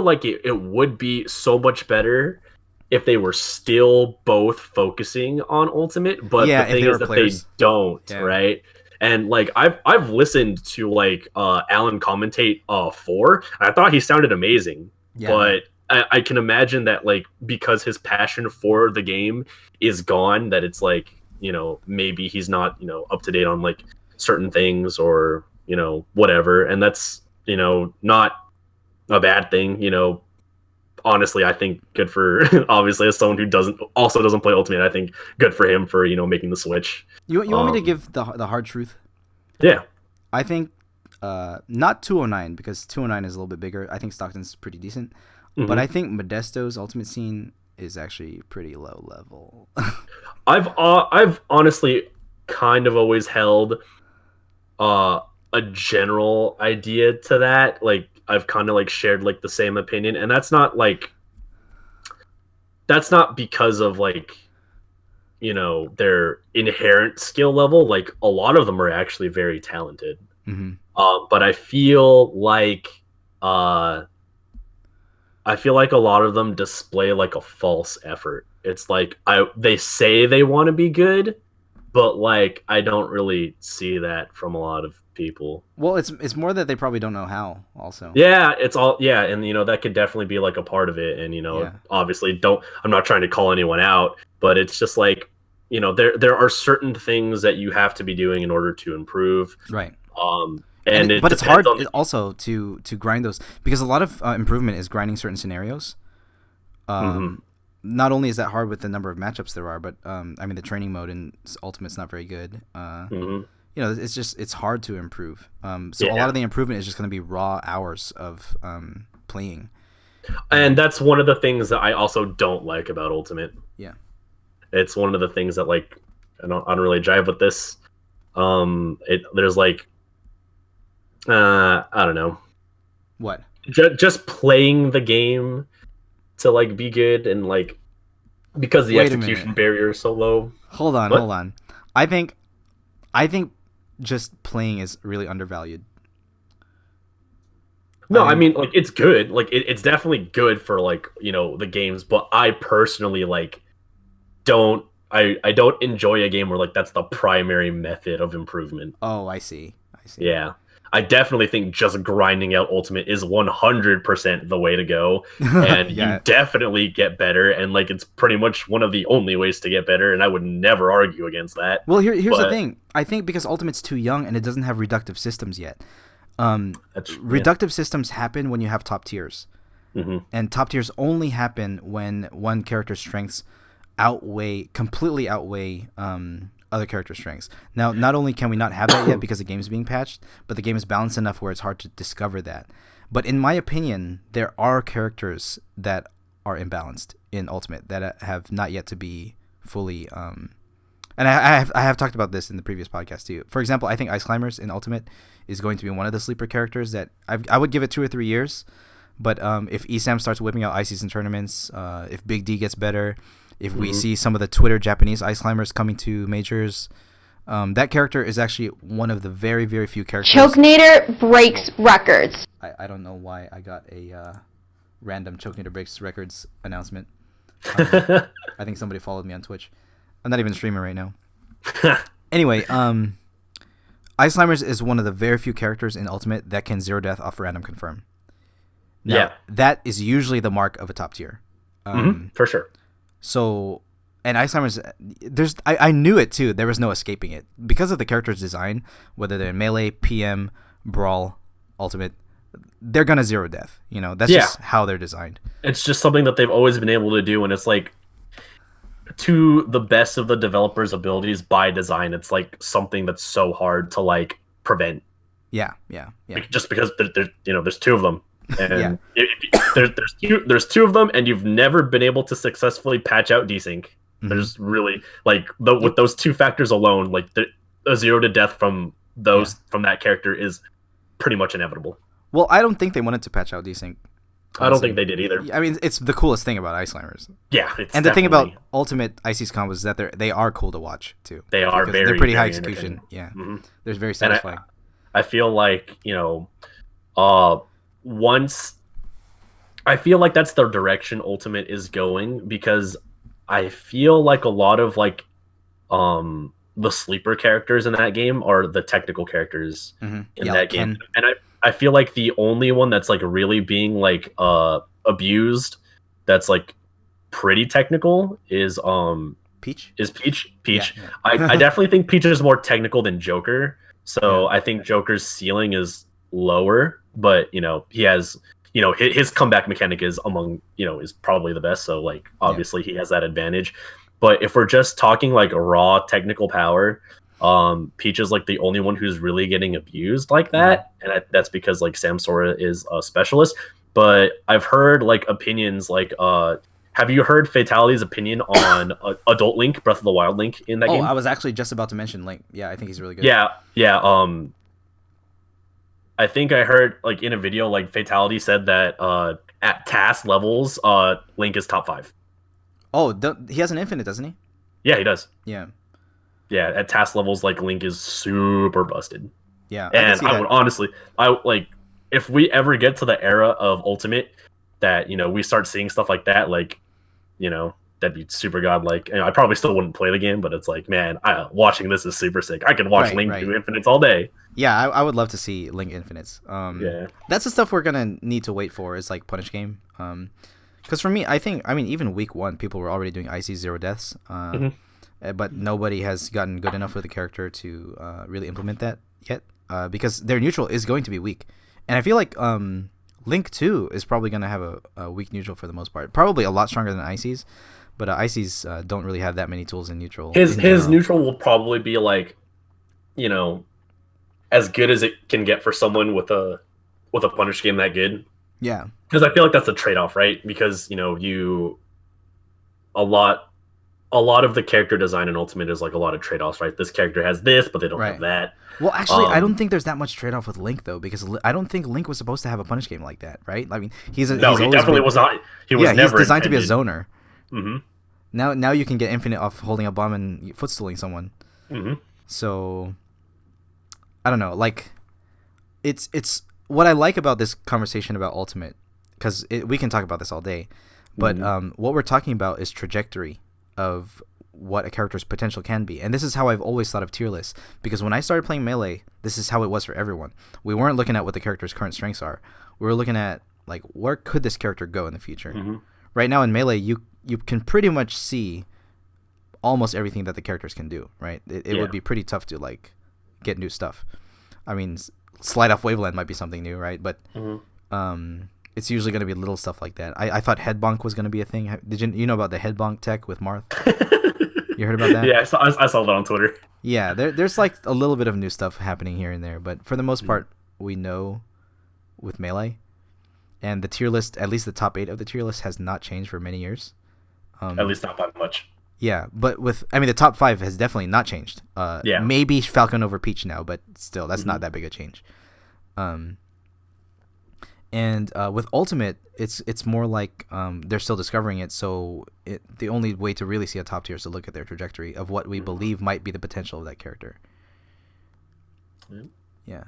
Speaker 2: like it would be so much better if they were still both focusing on Ultimate, but the thing is that players. They don't, right? And like I've listened to like Alan commentate 4, and I thought he sounded amazing. But I can imagine that like because his passion for the game is gone, that it's like, maybe he's not, up to date on like certain things or whatever, and that's not a bad thing. Honestly, I think good for obviously as someone who doesn't play Ultimate, I think good for him for making the switch.
Speaker 1: You want me to give the hard truth?
Speaker 2: Yeah,
Speaker 1: I think not 209 because 209 is a little bit bigger. I think Stockton's pretty decent, but I think Modesto's Ultimate scene is actually pretty low level.
Speaker 2: I've honestly kind of always held a general idea to that. Like I've kind of like shared like the same opinion, and that's not because of like their inherent skill level. Like a lot of them are actually very talented. But I feel like a lot of them display like a false effort. It's like they say they want to be good, but like I don't really see that from a lot of people.
Speaker 1: Well, it's more that they probably don't know how also.
Speaker 2: Yeah, it's all and that could definitely be like a part of it, and obviously I'm not trying to call anyone out, but it's just like there are certain things that you have to be doing in order to improve.
Speaker 1: Right.
Speaker 2: But
Speaker 1: it's hard also to grind those because a lot of improvement is grinding certain scenarios. not only is that hard with the number of matchups there are, but I mean the training mode in Ultimate's not very good. You know, it's hard to improve. So a lot of the improvement is just going to be raw hours of playing.
Speaker 2: And that's one of the things that I also don't like about Ultimate.
Speaker 1: Yeah,
Speaker 2: it's one of the things that like I don't really jive with this. There's like I don't know
Speaker 1: what
Speaker 2: just playing the game to like be good and like because the execution barrier is so low.
Speaker 1: Hold on. I think just playing is really undervalued.
Speaker 2: No, I mean, like, it's good. Like, it's definitely good for, like, you know, the games. But I personally, like, don't enjoy a game where, like, that's the primary method of improvement.
Speaker 1: Oh, I see.
Speaker 2: Yeah. I definitely think just grinding out Ultimate is 100% the way to go. And you definitely get better. And, like, it's pretty much one of the only ways to get better. And I would never argue against that.
Speaker 1: Well, here's the thing. I think because Ultimate's too young and it doesn't have reductive systems yet. Reductive systems happen when you have top tiers, and top tiers only happen when one character's strengths completely outweigh other character strengths. Now, not only can we not have that yet because the game is being patched, but the game is balanced enough where it's hard to discover that. But in my opinion, there are characters that are imbalanced in Ultimate that have not yet to be fully and I have talked about this in the previous podcast too. For example, I think Ice Climbers in Ultimate is going to be one of the sleeper characters that I would give it 2 or 3 years. But if ESAM starts whipping out ices in tournaments, if Big D gets better, if we see some of the Twitter Japanese Ice Climbers coming to majors, that character is actually one of the very, very few characters.
Speaker 3: Chokenator breaks records.
Speaker 1: I don't know why I got a random Chokenator breaks records announcement. I think somebody followed me on Twitch. I'm not even streaming right now. Anyway, Ice Climbers is one of the very few characters in Ultimate that can 0 death off random confirm. Now, that is usually the mark of a top tier.
Speaker 2: For sure.
Speaker 1: So, and Ice Climbers, I knew it too. There was no escaping it. Because of the character's design, whether they're melee, PM, brawl, Ultimate, they're going to 0 death. You know, that's just how they're designed.
Speaker 2: It's just something that they've always been able to do, and it's like, to the best of the developer's abilities by design, it's like something that's so hard to like prevent.
Speaker 1: Yeah.
Speaker 2: Like, just because there's 2 of them, and there's 2 of them, and you've never been able to successfully patch out desync. There's really like with those 2 factors alone, like a 0 to death from from that character is pretty much inevitable.
Speaker 1: Well, I don't think they wanted to patch out desync.
Speaker 2: I don't think they did either.
Speaker 1: I mean, it's the coolest thing about Ice Climbers.
Speaker 2: Yeah,
Speaker 1: and the thing about Ultimate Ices combos is that they are cool to watch too.
Speaker 2: They are
Speaker 1: they're pretty high execution. Yeah, they're very satisfying.
Speaker 2: I feel like once I feel like that's the direction Ultimate is going, because I feel like a lot of like the sleeper characters in that game are the technical characters in that game, and I feel like the only one that's like really being like abused, that's like pretty technical, is
Speaker 1: Peach.
Speaker 2: Peach.
Speaker 1: Yeah.
Speaker 2: I definitely think Peach is more technical than Joker. So I think Joker's ceiling is lower, but he has his comeback mechanic is is probably the best. So like obviously he has that advantage. But if we're just talking like a raw technical power, Peach is like the only one who's really getting abused like that, and that's because like Samsora is a specialist. But I've heard like opinions like have you heard Fatality's opinion on Adult Link, Breath of the Wild Link in that game?
Speaker 1: I was actually just about to mention Link. Yeah, I think he's really good.
Speaker 2: Yeah. I think I heard like in a video like Fatality said that at task levels Link is top 5.
Speaker 1: Oh, he has an infinite, doesn't he?
Speaker 2: Yeah, he does.
Speaker 1: Yeah,
Speaker 2: at task levels, like Link is super busted.
Speaker 1: Yeah,
Speaker 2: and I would honestly, if we ever get to the era of Ultimate, that we start seeing stuff like that, like that'd be super godlike. And I probably still wouldn't play the game, but it's like, man, watching this is super sick. I can watch Link do infinites all day.
Speaker 1: Yeah, I would love to see Link infinites. That's the stuff we're gonna need to wait for, is like Punish Game. Because for me, even week 1, people were already doing Icy 0 deaths. But nobody has gotten good enough with the character to really implement that yet, because their neutral is going to be weak. And I feel like Link too is probably gonna have a weak neutral for the most part. Probably a lot stronger than Icy's, but Icy's don't really have that many tools in neutral.
Speaker 2: His
Speaker 1: in general.
Speaker 2: neutral will probably be like, you know, as good as it can get for someone with a punish game that good.
Speaker 1: Yeah,
Speaker 2: because I feel like that's a trade off, right? Because a lot of the character design in Ultimate is like a lot of trade offs, right? This character has this, but they don't have that.
Speaker 1: Well, actually, I don't think there's that much trade off with Link though, because I don't think Link was supposed to have a punish game like that, right? I mean, he definitely
Speaker 2: was not. He was never
Speaker 1: he's designed
Speaker 2: intended.
Speaker 1: to be a zoner.
Speaker 2: Mm-hmm.
Speaker 1: Now you can get infinite off holding a bomb and footstooling someone.
Speaker 2: Mm-hmm.
Speaker 1: So I don't know. Like, it's what I like about this conversation about Ultimate, because we can talk about this all day, but what we're talking about is trajectory of what a character's potential can be. And this is how I've always thought of tier lists, because when I started playing Melee, this is how it was for everyone. We weren't looking at what the character's current strengths are. We were looking at, like, where could this character go in the future?
Speaker 2: Mm-hmm.
Speaker 1: Right now in Melee, you can pretty much see almost everything that the characters can do, right? It would be pretty tough to, like, get new stuff. I mean, slide off Waveland might be something new, right? But it's usually going to be little stuff like that. I thought head bonk was going to be a thing. Did you know about the head bonk tech with Marth? You heard about that?
Speaker 2: Yeah, I saw that on Twitter.
Speaker 1: Yeah, there's like a little bit of new stuff happening here and there, but for the most part, we know with Melee, and the tier list, at least the top 8 of the tier list, has not changed for many years.
Speaker 2: At least not by much.
Speaker 1: Yeah, but the top 5 has definitely not changed. Maybe Falcon over Peach now, but still, that's not that big a change. And with Ultimate, it's more like they're still discovering it. So the only way to really see a top tier is to look at their trajectory of what we believe might be the potential of that character. Yeah,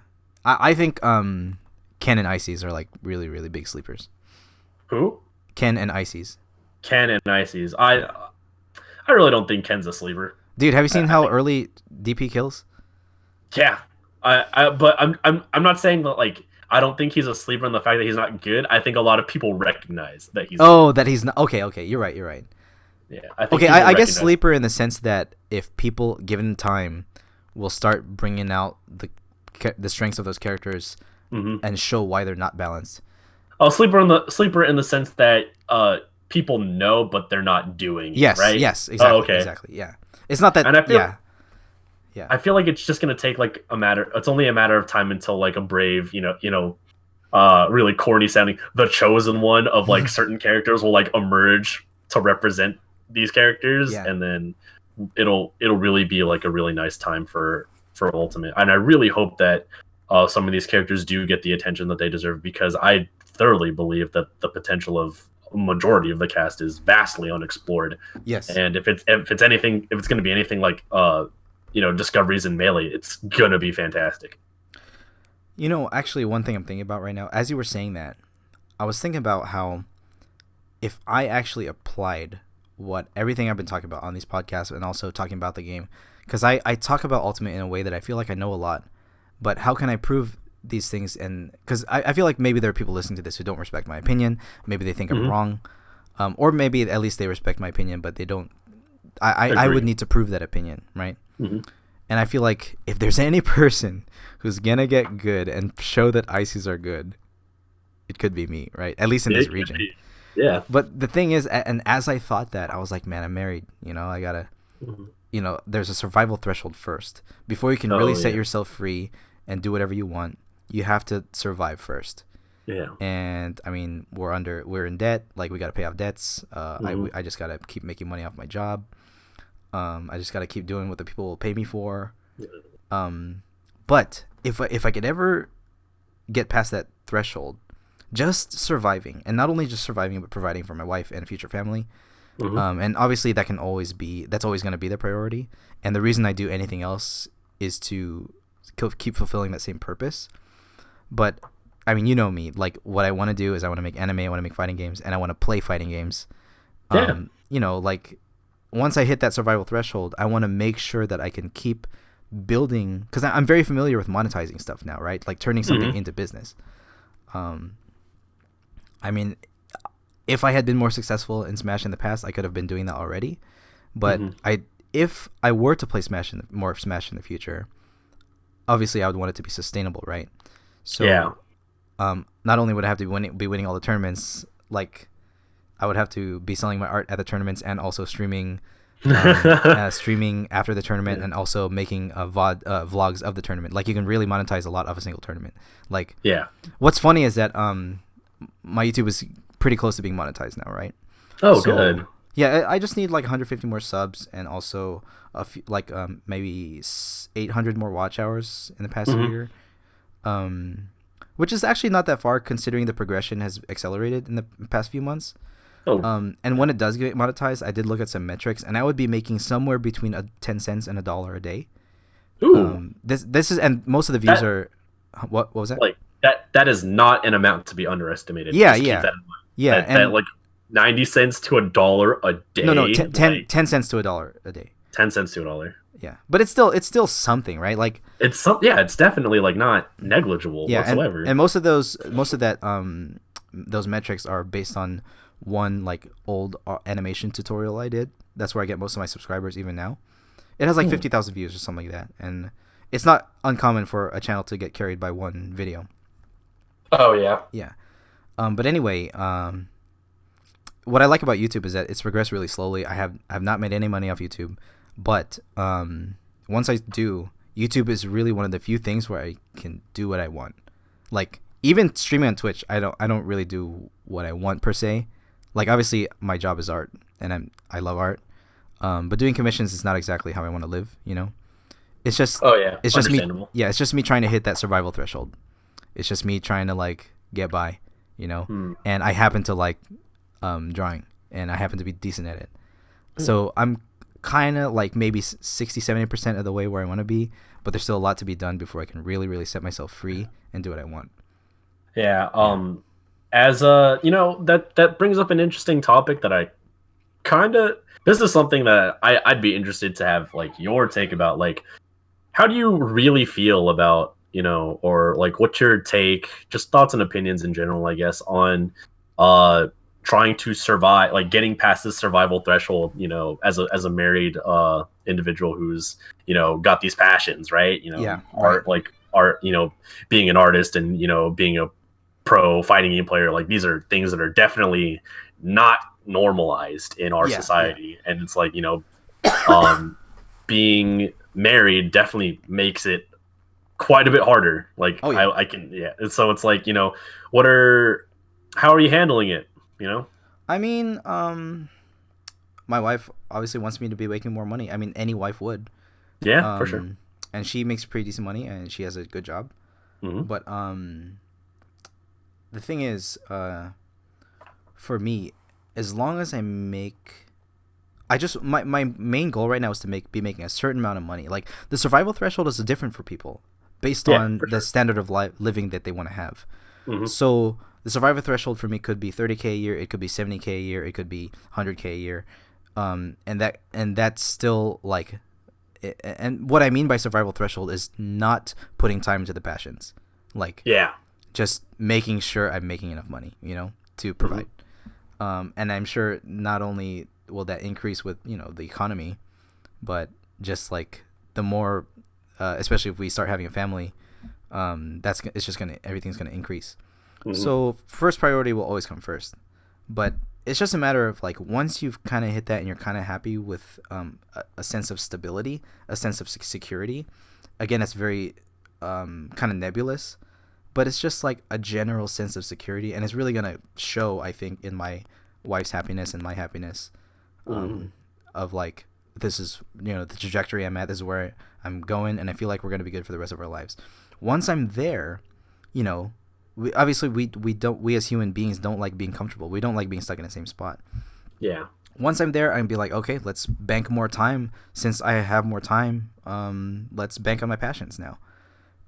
Speaker 1: I think Ken and Ices are like really, really big sleepers.
Speaker 2: Who?
Speaker 1: Ken and Ices.
Speaker 2: Ken and Ices. I really don't think Ken's a sleeper.
Speaker 1: Dude, have you seen how early DP kills?
Speaker 2: Yeah, but I'm not saying that, like, I don't think he's a sleeper in the fact that he's not good. I think a lot of people recognize that he's.
Speaker 1: That he's not. Okay, you're right.
Speaker 2: Yeah.
Speaker 1: I guess sleeper in the sense that if people, given time, will start bringing out the strengths of those characters and show why they're not balanced.
Speaker 2: Oh, sleeper in the sense that people know, but they're not doing.
Speaker 1: Yes.
Speaker 2: Right?
Speaker 1: Yes. Exactly.
Speaker 2: Oh, okay.
Speaker 1: Exactly. Yeah. It's not that.
Speaker 2: And I feel,
Speaker 1: yeah.
Speaker 2: I feel like it's just gonna take like it's only a matter of time until like a Brave, really corny sounding, the chosen one of like certain characters will like emerge to represent these characters, and then it'll really be like a really nice time for Ultimate. And I really hope that some of these characters do get the attention that they deserve, because I thoroughly believe that the potential of a majority of the cast is vastly unexplored.
Speaker 1: Yes.
Speaker 2: And if it's going to be anything like discoveries in Melee, it's gonna be fantastic.
Speaker 1: Actually, one thing I'm thinking about right now, as you were saying that, I was thinking about how if I actually applied everything I've been talking about on these podcasts and also talking about the game, because I talk about Ultimate in a way that I feel like I know a lot, but how can I prove these things? And because I feel like maybe there are people listening to this who don't respect my opinion, maybe they think I'm wrong, or maybe at least they respect my opinion, but they don't. I would need to prove that opinion, right? And I feel like if there's any person who's gonna get good and show that Ices are good, it could be me, right? At least in this region.
Speaker 2: Yeah.
Speaker 1: But the thing is, and as I thought that, I was like, man, I'm married. I gotta, there's a survival threshold first. Before you can really set yourself free and do whatever you want, you have to survive first.
Speaker 2: Yeah.
Speaker 1: And I mean, we're in debt. Like, we gotta pay off debts. I just gotta keep making money off my job. I just gotta keep doing what the people will pay me for. But if I could ever get past that threshold, just surviving, and not only just surviving, but providing for my wife and future family, and obviously that's always going to be the priority. And the reason I do anything else is to keep fulfilling that same purpose. But I mean, you know me, like, what I want to do is I want to make anime, I want to make fighting games, and I want to play fighting games. Like, once I hit that survival threshold, I want to make sure that I can keep building, because I'm very familiar with monetizing stuff now, right? Like turning something into business. I mean, if I had been more successful in Smash in the past, I could have been doing that already. But if I were to play more Smash in the future, obviously I would want it to be sustainable, right? So, not only would I have to be winning all the tournaments, like I would have to be selling my art at the tournaments and also streaming streaming after the tournament, and also making vlogs of the tournament. Like you can really monetize a lot of a single tournament. Like what's funny is that my YouTube is pretty close to being monetized now, right?
Speaker 2: Oh, so, good.
Speaker 1: Yeah, I just need like 150 more subs and also a few, like maybe 800 more watch hours in the past year, which is actually not that far considering the progression has accelerated in the past few months. And when it does get monetized, I did look at some metrics, and I would be making somewhere between 10 cents and $1 a day.
Speaker 2: Ooh.
Speaker 1: This is, and most of the views are. What was that?
Speaker 2: Like that is not an amount to be underestimated.
Speaker 1: Yeah,
Speaker 2: Just
Speaker 1: yeah,
Speaker 2: keep that in mind.
Speaker 1: yeah.
Speaker 2: That like 90 cents to $1 a day.
Speaker 1: No, 10 cents to $1 a day.
Speaker 2: 10 cents to $1.
Speaker 1: Yeah, but it's still something, right? Like
Speaker 2: it's it's definitely like not negligible whatsoever.
Speaker 1: And most of those metrics are based on one like old animation tutorial I did. That's where I get most of my subscribers even now. It has like 50,000 views or something like that, and it's not uncommon for a channel to get carried by one video.
Speaker 2: Oh yeah.
Speaker 1: Yeah. But anyway, what I like about YouTube is that it's progressed really slowly. I've not made any money off YouTube, but once I do, YouTube is really one of the few things where I can do what I want. Like even streaming on Twitch, I don't really do what I want per se. Like obviously my job is art, and I love art. But doing commissions is not exactly how I want to live, you know? It's just it's just me. Yeah, it's just me trying to hit that survival threshold. It's just me trying to like get by, you know? And I happen to like drawing, and I happen to be decent at it. So I'm kind of like maybe 60-70% of the way where I want to be, but there's still a lot to be done before I can really set myself free and do what I want.
Speaker 2: Yeah. As that brings up an interesting topic that I this is something that I'd be interested to have like your take about. Like, how do you really feel about, or like what's your take, just thoughts and opinions in general, I guess, on trying to survive, like getting past this survival threshold, as a married individual who's, got these passions, right? Art, like art, being an artist and, being a pro fighting game player, like these are things that are definitely not normalized in our society. And it's like, being married definitely makes it quite a bit harder. Like I can, and so it's like, how are you handling it?
Speaker 1: I mean, my wife obviously wants me to be making more money. I mean, any wife would.
Speaker 2: Yeah, for sure.
Speaker 1: And she makes pretty decent money, and she has a good job. But the thing is, for me, as long as I make, my main goal right now is to be making a certain amount of money. Like the survival threshold is different for people based on the standard of living that they want to have. So the survival threshold for me could be 30K a year, it could be 70K a year, it could be 100K a year, and that's still like, and what I mean by survival threshold is not putting time into the passions, like just making sure I'm making enough money, to provide. And I'm sure not only will that increase with the economy, but just like the more, especially if we start having a family, everything's gonna increase. So first priority will always come first, but it's just a matter of like once you've kind of hit that and you're kind of happy with a sense of stability, a sense of security. Again, it's very kind of nebulous, but it's just like a general sense of security, and it's really gonna show, I think, in my wife's happiness and my happiness, of like this is the trajectory I'm at, this is where I'm going, and I feel like we're gonna be good for the rest of our lives. Once I'm there, we as human beings don't like being comfortable. We don't like being stuck in the same spot. Yeah. Once I'm there, I'd be like, okay, let's bank more time. Since I have more time, let's bank on my passions now.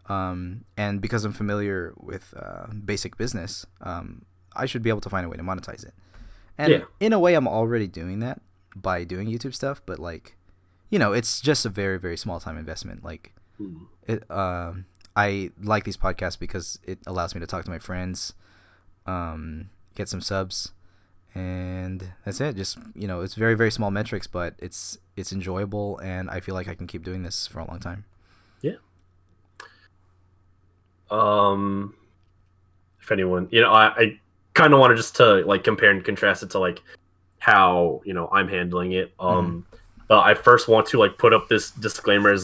Speaker 1: And because I'm familiar with basic business, I should be able to find a way to monetize it. And in a way, I'm already doing that by doing YouTube stuff. But like, it's just a very, very small time investment. Like, I like these podcasts because it allows me to talk to my friends, get some subs, and that's it. Just it's very, very small metrics, but it's enjoyable, and I feel like I can keep doing this for a long time.
Speaker 2: Yeah. if anyone, I kind of wanted just to like compare and contrast it to like how I'm handling it. But I first want to like put up this disclaimer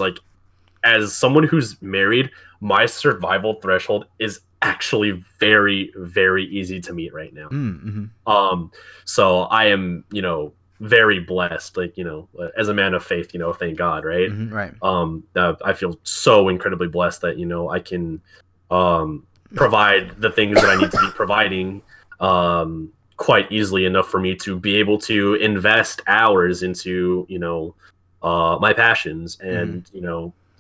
Speaker 2: as someone who's married, my survival threshold is actually very, very easy to meet right now. So I am, very blessed, like, as a man of faith, thank God, right?
Speaker 1: Right.
Speaker 2: I feel so incredibly blessed that, I can provide the things that I need to be providing quite easily enough for me to be able to invest hours into, my passions and,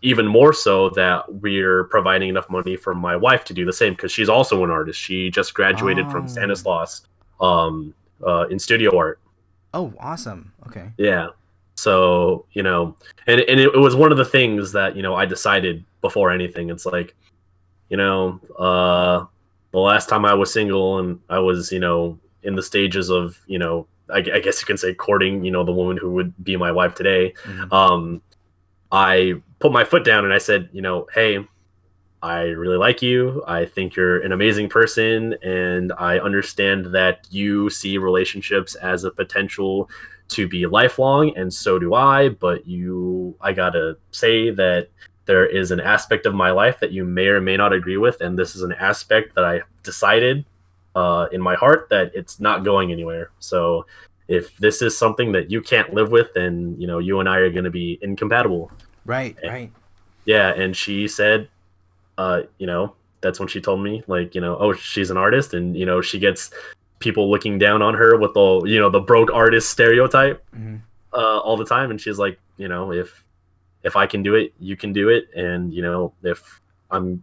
Speaker 2: even more so that we're providing enough money for my wife to do the same because she's also an artist. She just graduated from Stanislaus in studio art.
Speaker 1: Oh, awesome. Okay.
Speaker 2: Yeah. So, and it was one of the things that, I decided before anything. It's like, the last time I was single and I was, in the stages of, I guess you can say courting, the woman who would be my wife today. I put my foot down and I said, hey, I really like you. I think you're an amazing person. And I understand that you see relationships as a potential to be lifelong. And so do I. But I gotta say that there is an aspect of my life that you may or may not agree with. And this is an aspect that I decided in my heart that it's not going anywhere. So if this is something that you can't live with, then, you and I are going to be incompatible.
Speaker 1: Right. Right.
Speaker 2: Yeah. And she said, that's when she told me like, oh, she's an artist and, she gets people looking down on her with the broke artist stereotype all the time. And she's like, if I can do it, you can do it. And, if I'm,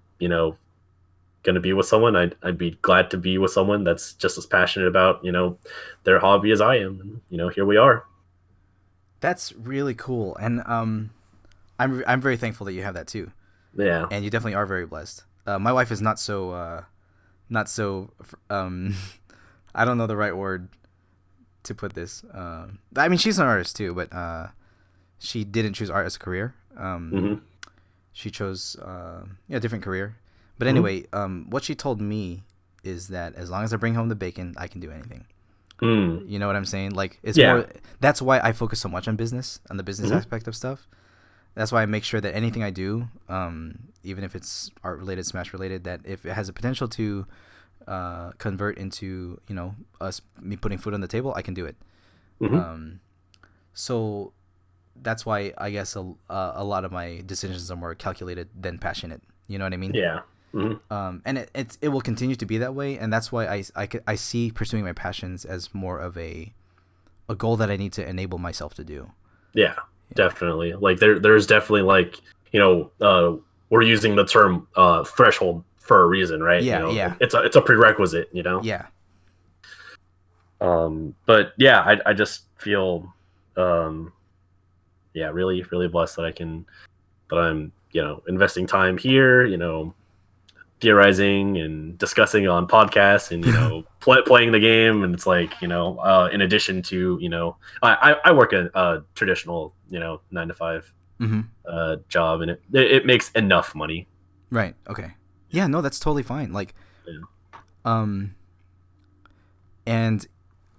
Speaker 2: going to be with someone, I'd be glad to be with someone that's just as passionate about, their hobby as I am. And, here we are.
Speaker 1: That's really cool. And I'm very thankful that you have that too.
Speaker 2: Yeah.
Speaker 1: And you definitely are very blessed. My wife is not so I don't know the right word to put this. I mean, she's an artist too, but she didn't choose art as a career. She chose a different career. But anyway, what she told me is that as long as I bring home the bacon, I can do anything. You know what I'm saying? Like it's more. That's why I focus so much on the business aspect of stuff. That's why I make sure that anything I do, even if it's art related, Smash related, that if it has a potential to convert into me putting food on the table, I can do it. So that's why I guess a lot of my decisions are more calculated than passionate. You know what I mean?
Speaker 2: Yeah.
Speaker 1: And it will continue to be that way, and that's why I see pursuing my passions as more of a goal that I need to enable myself to do.
Speaker 2: Yeah, definitely. Like there's definitely like we're using the term threshold for a reason, right?
Speaker 1: Yeah.
Speaker 2: It's a prerequisite,
Speaker 1: Yeah.
Speaker 2: But yeah, I just feel really, really blessed that I'm investing time here, theorizing and discussing on podcasts and playing the game. And it's like in addition to I work a traditional 9-to-5 job, and it makes enough money.
Speaker 1: Right. Okay. Yeah, no, that's totally fine. Like and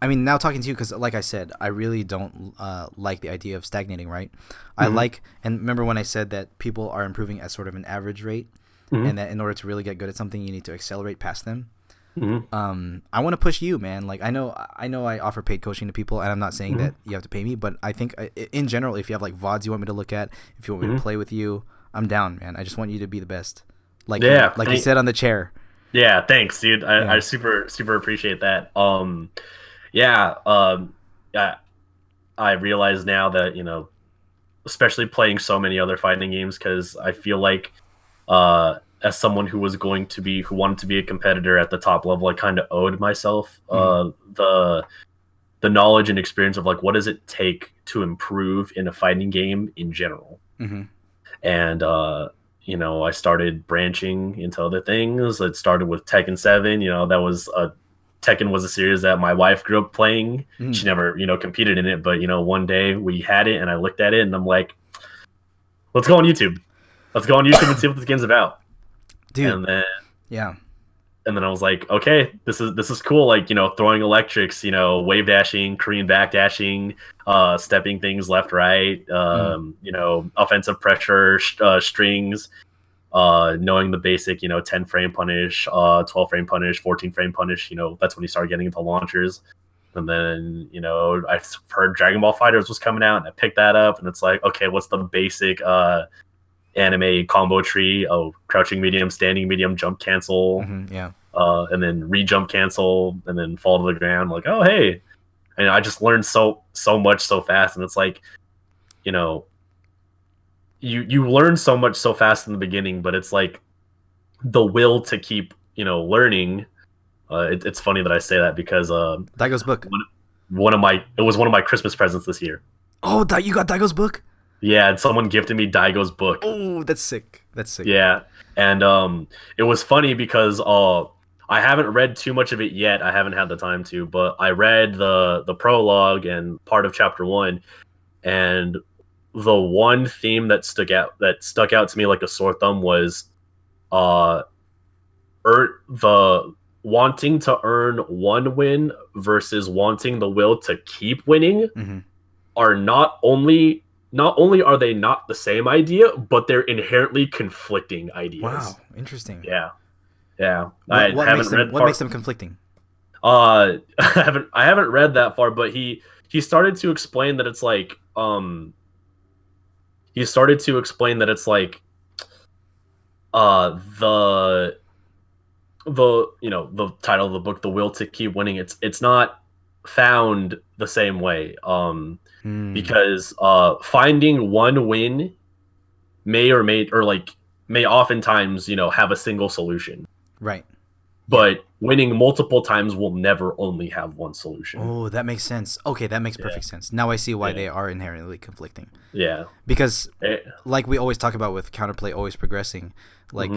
Speaker 1: I mean, now talking to you, because like I said, I really don't like the idea of stagnating, right? I like, and remember when I said that people are improving at sort of an average rate, and that in order to really get good at something, you need to accelerate past them. I want to push you, man. Like I know I offer paid coaching to people, and I'm not saying that you have to pay me, but I think in general, if you have like VODs you want me to look at, if you want me to play with you, I'm down, man. I just want you to be the best. Like you said on the chair.
Speaker 2: Yeah, thanks, dude. I super appreciate that. I realize now that especially playing so many other fighting games, because I feel like as someone who wanted to be a competitor at the top level, I kind of owed myself the knowledge and experience of like what does it take to improve in a fighting game in general. And I started branching into other things. It started with Tekken 7. Tekken was a series that my wife grew up playing. She never, competed in it, but one day we had it and I looked at it and I'm like, let's go on YouTube. Let's go on YouTube and see what this game's about.
Speaker 1: Dude.
Speaker 2: And then and then I was like, okay, this is cool. Like, throwing electrics, wave dashing, Korean back dashing, stepping things left, right, offensive pressure, strings, knowing the basic, 10 frame punish, 12 frame punish, 14 frame punish. That's when you start getting into launchers. And then, I heard Dragon Ball Fighters was coming out, and I picked that up, and it's like, okay, what's the basic anime combo tree? Oh, crouching medium, standing medium, jump cancel, and then re-jump cancel, and then fall to the ground. Like, oh, hey. And I just learned so much so fast, and it's like, you learn so much so fast in the beginning, but it's like the will to keep, learning. It's funny that I say that because
Speaker 1: Daigo's book.
Speaker 2: It was one of my Christmas presents this year.
Speaker 1: Oh, you got Daigo's book?
Speaker 2: Yeah, and someone gifted me Daigo's book.
Speaker 1: Oh, that's sick.
Speaker 2: Yeah, and it was funny because I haven't read too much of it yet. I haven't had the time to, but I read the prologue and part of chapter 1, and the one theme that stuck out to me like a sore thumb was the wanting to earn one win versus wanting the will to keep winning are not only are they not the same idea, but they're inherently conflicting ideas.
Speaker 1: Wow, interesting.
Speaker 2: Yeah.
Speaker 1: What makes them conflicting?
Speaker 2: I haven't read that far, but he started to explain that it's like the title of the book, The Will to Keep Winning, it's not found the same way. Because finding one win may oftentimes, have a single solution.
Speaker 1: Right.
Speaker 2: But winning multiple times will never only have one solution.
Speaker 1: Oh, that makes sense. Okay, that makes perfect sense. Now I see why they are inherently conflicting.
Speaker 2: Yeah.
Speaker 1: Because like we always talk about with counterplay always progressing, like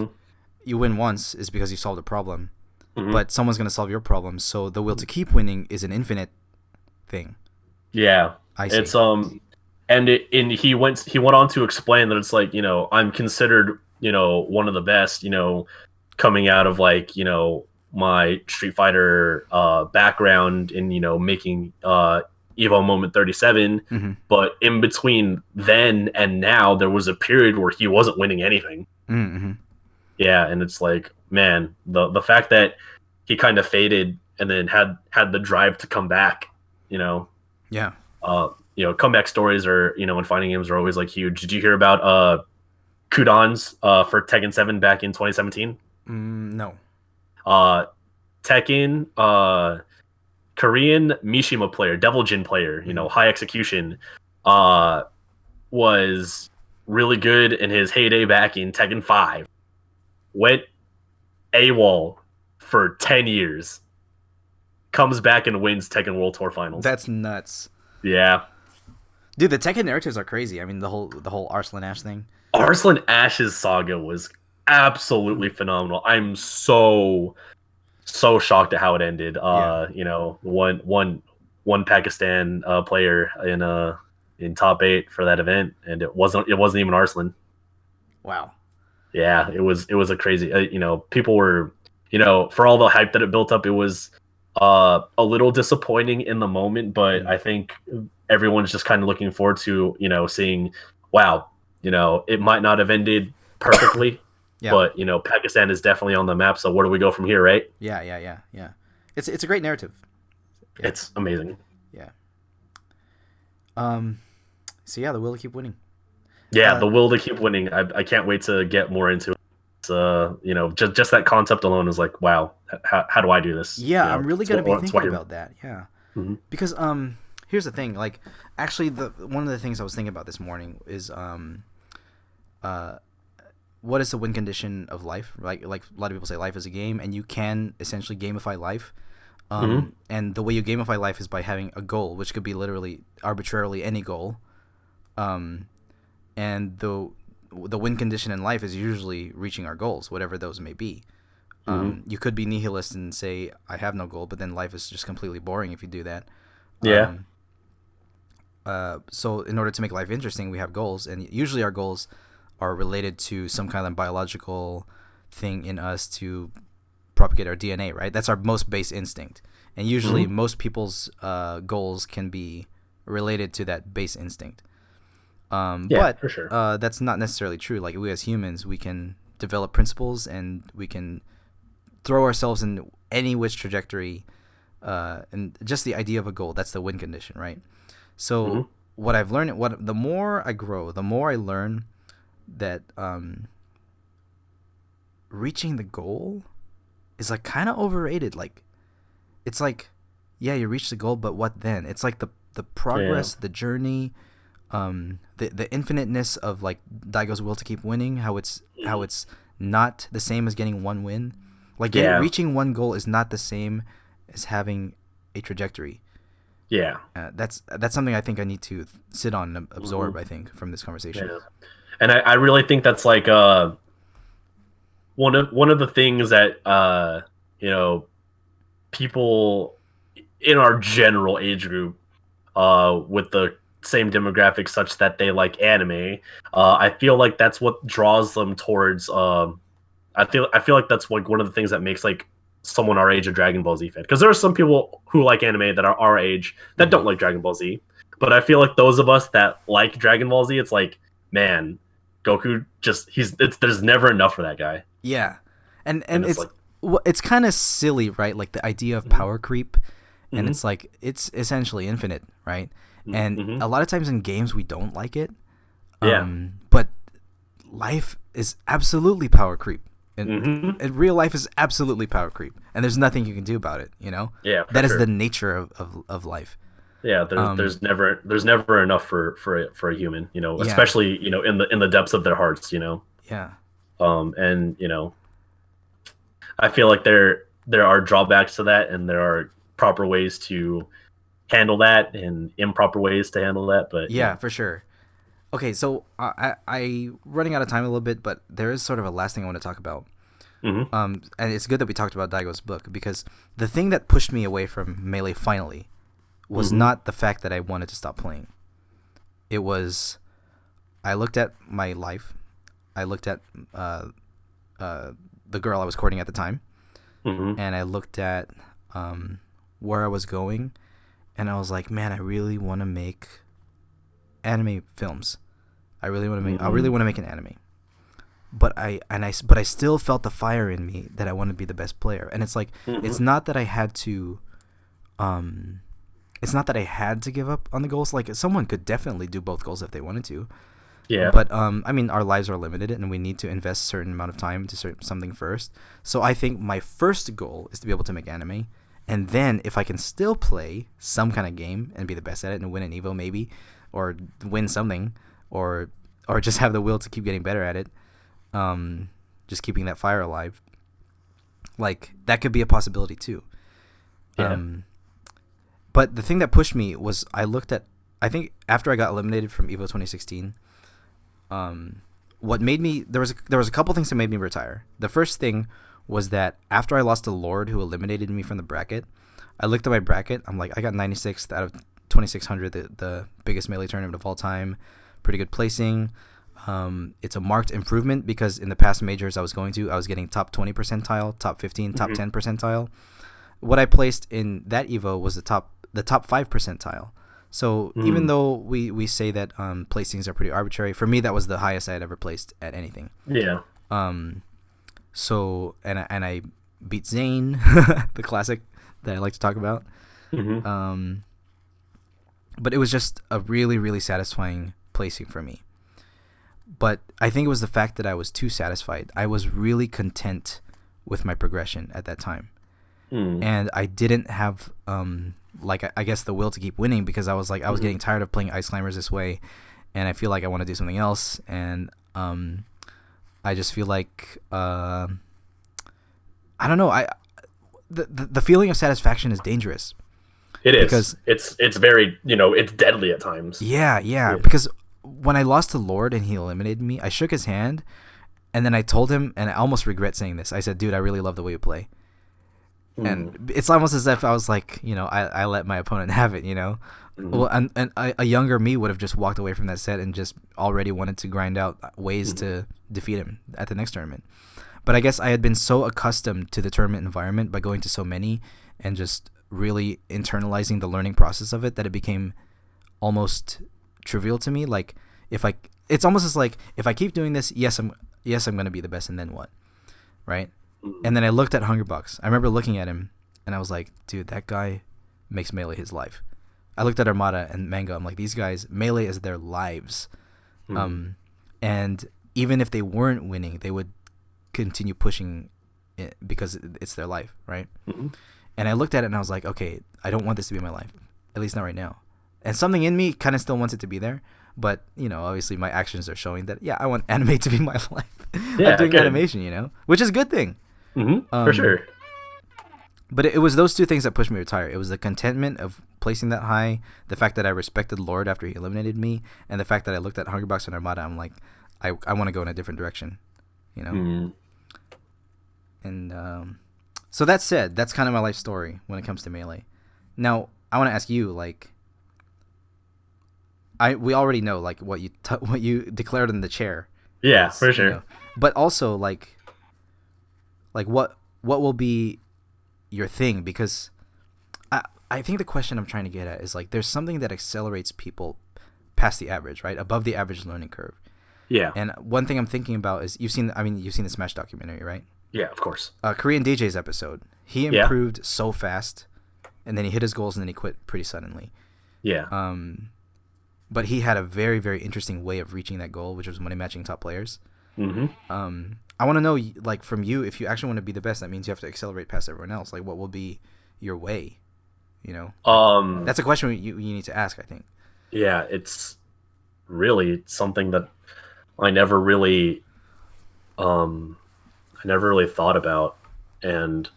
Speaker 1: you win once is because you solved a problem, but someone's going to solve your problem. So the will to keep winning is an infinite thing.
Speaker 2: Yeah.
Speaker 1: I see.
Speaker 2: It's he went on to explain that it's like, I'm considered, one of the best, coming out of like, my Street Fighter background in, making Evo Moment 37, but in between then and now there was a period where he wasn't winning anything. Yeah, and it's like, man, the fact that he kind of faded and then had the drive to come back,
Speaker 1: Yeah.
Speaker 2: Comeback stories are, in fighting games are always like huge. Did you hear about cooldowns for Tekken 7 back in 2017?
Speaker 1: No.
Speaker 2: Tekken, Korean Mishima player, Devil Jin player, high execution, was really good in his heyday back in Tekken 5. Went AWOL for 10 years. Comes back and wins Tekken World Tour Finals.
Speaker 1: That's nuts.
Speaker 2: Yeah.
Speaker 1: Dude, the Tekken narratives are crazy. I mean, the whole Arslan Ash thing.
Speaker 2: Arslan Ash's saga was absolutely phenomenal. I'm so shocked at how it ended. One Pakistan player in top 8 for that event, and it wasn't even Arslan.
Speaker 1: Wow.
Speaker 2: Yeah, it was a crazy. People were, for all the hype that it built up, it was a little disappointing in the moment, but I think everyone's just kind of looking forward to, seeing, wow, it might not have ended perfectly, but Pakistan is definitely on the map. So where do we go from here, right?
Speaker 1: Yeah. It's a great narrative. Yeah.
Speaker 2: It's amazing.
Speaker 1: Yeah. So yeah, the will to keep winning.
Speaker 2: Yeah, the will to keep winning. I can't wait to get more into it. It's, just that concept alone is like, wow, how do I do this?
Speaker 1: Yeah, I'm really gonna be thinking about that. Yeah, because here's the thing. Like, actually, one of the things I was thinking about this morning is what is the win condition of life? Like a lot of people say, life is a game, and you can essentially gamify life. And the way you gamify life is by having a goal, which could be literally arbitrarily any goal. And the win condition in life is usually reaching our goals, whatever those may be. You could be nihilist and say, I have no goal, but then life is just completely boring if you do that.
Speaker 2: Yeah.
Speaker 1: So in order to make life interesting, we have goals, and usually our goals are related to some kind of biological thing in us to propagate our DNA, right? That's our most base instinct, and usually most people's goals can be related to that base instinct. But
Speaker 2: for sure.
Speaker 1: That's not necessarily true. Like, we as humans, we can develop principles and we can throw ourselves in any which trajectory, and just the idea of a goal, that's the win condition, right? So what I've learned, the more I grow, the more I learn that reaching the goal is like kind of overrated. Like, it's like, yeah, you reach the goal, but what then? It's like the progress, the journey, the infiniteness of like Daigo's will to keep winning, how it's not the same as getting one win. Like, reaching one goal is not the same as having a trajectory. Yeah, that's something I think I need to sit on and absorb. I think from this conversation.
Speaker 2: Yeah. And I really think that's like one of the things that people in our general age group with the same demographics such that they like anime, I feel like that's what draws them towards I feel like that's like one of the things that makes like someone our age a Dragon Ball Z fan, because there are some people who like anime that are our age that don't like Dragon Ball Z, but I feel like those of us that like Dragon Ball Z, it's like, man, Goku there's never enough for that guy.
Speaker 1: Yeah, and it's kind of silly, right? Like the idea of power creep, and it's like it's essentially infinite, right? And a lot of times in games we don't like it. But life is absolutely power creep. And real life is absolutely power creep, and there's nothing you can do about it. That is the nature of life.
Speaker 2: Yeah, there's never enough for a human, especially in the depths of their hearts,
Speaker 1: Yeah.
Speaker 2: And I feel like there are drawbacks to that, and there are proper ways to handle that and improper ways to handle that. But
Speaker 1: yeah, for sure. Okay, so I running out of time a little bit, but there is sort of a last thing I want to talk about. And it's good that we talked about Daigo's book, because the thing that pushed me away from Melee finally was not the fact that I wanted to stop playing. It was, I looked at my life, I looked at the girl I was courting at the time, and I looked at where I was going, and I was like, man, I really want to make anime films. I really want to make an anime, but I still felt the fire in me that I wanted to be the best player. And it's like, it's not that I had to give up on the goals. Like, someone could definitely do both goals if they wanted to. Yeah. But I mean, our lives are limited, and we need to invest a certain amount of time to something first. So I think my first goal is to be able to make anime, and then if I can still play some kind of game and be the best at it and win an Evo maybe, or win something, or just have the will to keep getting better at it, just keeping that fire alive, like, that could be a possibility too. But the thing that pushed me was, I think after I got eliminated from Evo 2016, what made me, there was a couple things that made me retire. The first thing was that after I lost to Lord, who eliminated me from the bracket, I looked at my bracket, I'm like, I got 96th out of 2600, the biggest Melee tournament of all time. Pretty good placing. It's a marked improvement, because in the past majors I was getting top 20 percentile, top 15, top 10 percentile. What I placed in that Evo was the top 5 percentile. So even though we say that placings are pretty arbitrary, for me that was the highest I had ever placed at anything. Yeah. So and I beat Zane, the classic that I like to talk about. But it was just a really, really satisfying placing for me. But I think it was the fact that I was too satisfied. I was really content with my progression at that time. And I didn't have, I guess, the will to keep winning, because I was like, I was getting tired of playing Ice Climbers this way, and I feel like I want to do something else. And I just feel like, I don't know, the feeling of satisfaction is dangerous.
Speaker 2: It is, because it's very, it's deadly at times.
Speaker 1: Yeah. Because when I lost to Lord and he eliminated me, I shook his hand, and then I told him, and I almost regret saying this, I said, dude, I really love the way you play. And it's almost as if I was like, I let my opponent have it, Well, and a younger me would have just walked away from that set and just already wanted to grind out ways to defeat him at the next tournament. But I guess I had been so accustomed to the tournament environment by going to so many and just really internalizing the learning process of it that it became almost trivial to me. Like it's almost as like if I keep doing this, yes, I'm going to be the best, and then what, right? And then I looked at Hungrybox. I remember looking at him, and I was like, dude, that guy makes Melee his life. I looked at Armada and Mango. I'm like, these guys, Melee is their lives. And even if they weren't winning, they would continue pushing it because it's their life, right? And I looked at it and I was like, okay, I don't want this to be my life, at least not right now. And something in me kind of still wants it to be there, but obviously my actions are showing that I want anime to be my life. I'm doing animation, which is a good thing.
Speaker 2: For sure.
Speaker 1: But it was those two things that pushed me to retire. It was the contentment of placing that high, the fact that I respected Lord after he eliminated me, and the fact that I looked at Hungrybox and Armada. I'm like, I want to go in a different direction, And so that said, that's kind of my life story when it comes to Melee. Now, I want to ask you, like, we already know like what you declared in the chair.
Speaker 2: Yeah, for sure.
Speaker 1: But also like what will be your thing, because I think the question I'm trying to get at is like there's something that accelerates people past the average, right? Above the average learning curve.
Speaker 2: Yeah.
Speaker 1: And one thing I'm thinking about is you've seen the Smash documentary, right?
Speaker 2: Yeah, of course.
Speaker 1: Korean DJ's episode. He improved so fast, and then he hit his goals and then he quit pretty suddenly.
Speaker 2: Yeah.
Speaker 1: But he had a very, very interesting way of reaching that goal, which was money matching top players. I want to know, like, from you, if you actually want to be the best, that means you have to accelerate past everyone else. Like, what will be your way? That's a question you need to ask, I think.
Speaker 2: Yeah, it's really something that I never really thought about. And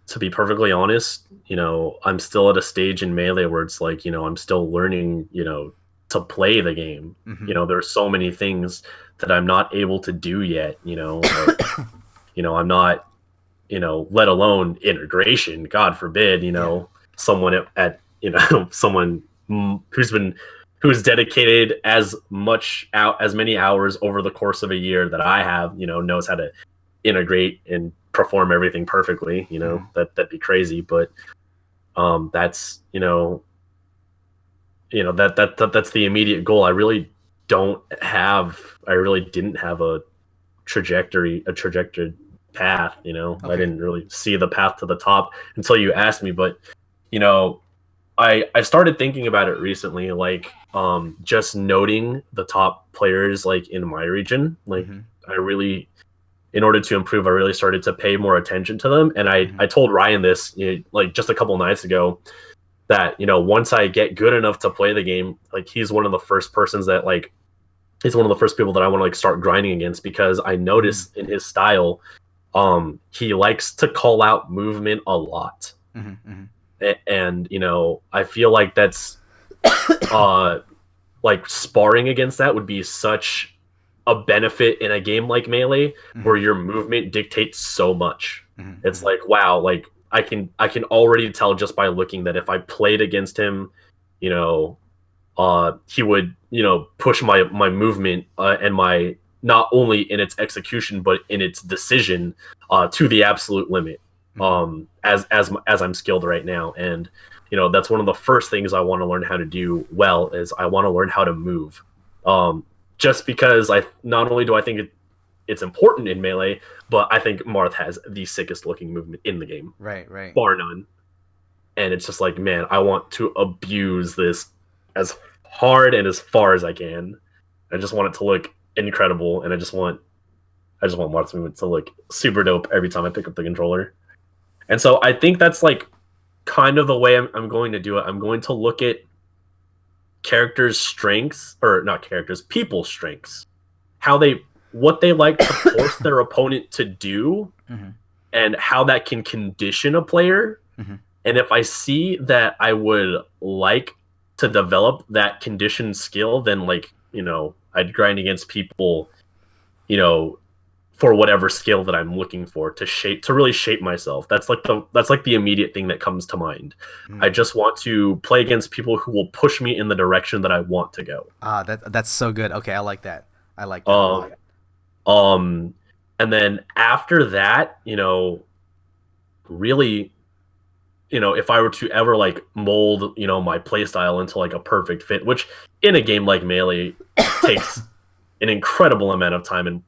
Speaker 2: to be perfectly honest, I'm still at a stage in Melee where it's like, I'm still learning, to play the game. There's so many things that I'm not able to do yet, like, I'm not, let alone integration, God forbid, someone at someone who's dedicated as many hours over the course of a year that I have, knows how to integrate and perform everything perfectly, that'd be crazy. But that's that's the immediate goal. I really didn't have a trajectory path, Okay. I didn't really see the path to the top until you asked me. But I started thinking about it recently, like just noting the top players like in my region. Like I really, in order to improve, I really started to pay more attention to them. And I told Ryan this like just a couple nights ago, that once I get good enough to play the game, like he's one of the first persons that like he's one of the first people that I want to like start grinding against, because I noticed in his style he likes to call out movement a lot. And I feel like that's like sparring against that would be such a benefit in a game like Melee, where your movement dictates so much. It's like, wow, like I can already tell just by looking that if I played against him, he would, push my movement and my, not only in its execution, but in its decision to the absolute limit, as I'm skilled right now. And, that's one of the first things I want to learn how to do well, is I want to learn how to move. Just because not only do I think it's important in Melee, but I think Marth has the sickest looking movement in the game.
Speaker 1: Right.
Speaker 2: Bar none. And it's just like, man, I want to abuse this as hard and as far as I can. I just want it to look incredible, and I just want Marth's movement to look super dope every time I pick up the controller. And so I think that's like kind of the way I'm going to do it. I'm going to look at people's strengths, what they like to force their opponent to do, and how that can condition a player. And if I see that I would like to develop that conditioned skill, then like, I'd grind against people, for whatever skill that I'm looking for to really shape myself. That's like the immediate thing that comes to mind. I just want to play against people who will push me in the direction that I want to go.
Speaker 1: That's so good. Okay, I like that. A lot.
Speaker 2: And then after that, really, if I were to ever like mold, my playstyle into like a perfect fit, which in a game like Melee takes an incredible amount of time and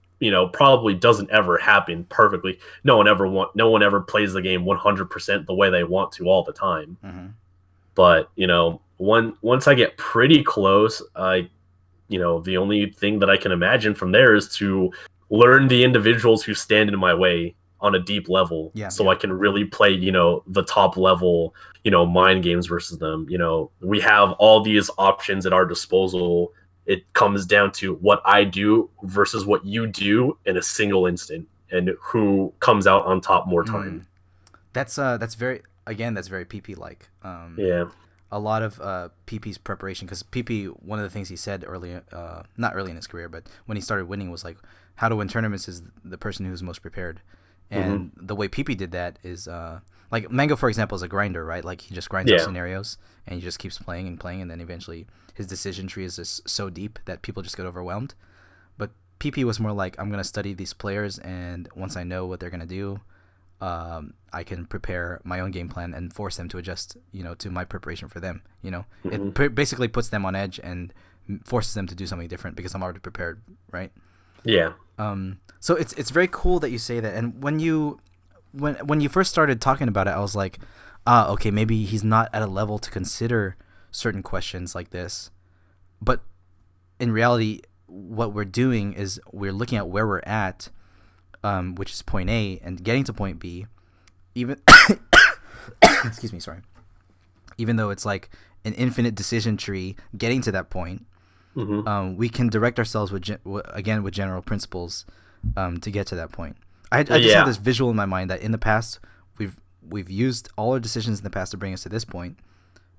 Speaker 2: probably doesn't ever happen perfectly. No one ever plays the game 100% the way they want to all the time.
Speaker 1: Mm-hmm.
Speaker 2: But once I get pretty close, the only thing that I can imagine from there is to learn the individuals who stand in my way on a deep level, so I can really play, the top level, mind games versus them. We have all these options at our disposal. It comes down to what I do versus what you do in a single instant, and who comes out on top more time.
Speaker 1: That's very PP like.
Speaker 2: Yeah.
Speaker 1: A lot of PP's preparation, because PP, one of the things he said early, not early in his career, but when he started winning, was like, how to win tournaments is the person who's most prepared. And the way PP did that is, like Mango, for example, is a grinder, right? Like he just grinds out scenarios and he just keeps playing and playing, and then eventually his decision tree is just so deep that people just get overwhelmed. But PP was more like, I'm going to study these players, and once I know what they're going to do, I can prepare my own game plan and force them to adjust, to my preparation for them. It basically puts them on edge and forces them to do something different because I'm already prepared, right?
Speaker 2: Yeah.
Speaker 1: So it's very cool that you say that. And when you first started talking about it, I was like, okay, maybe he's not at a level to consider certain questions like this. But in reality, what we're doing is we're looking at where we're at, which is point A, and getting to point B, even excuse me, sorry. Even though it's like an infinite decision tree, getting to that point, we can direct ourselves with general principles to get to that point. I just have this visual in my mind that in the past we've used all our decisions in the past to bring us to this point.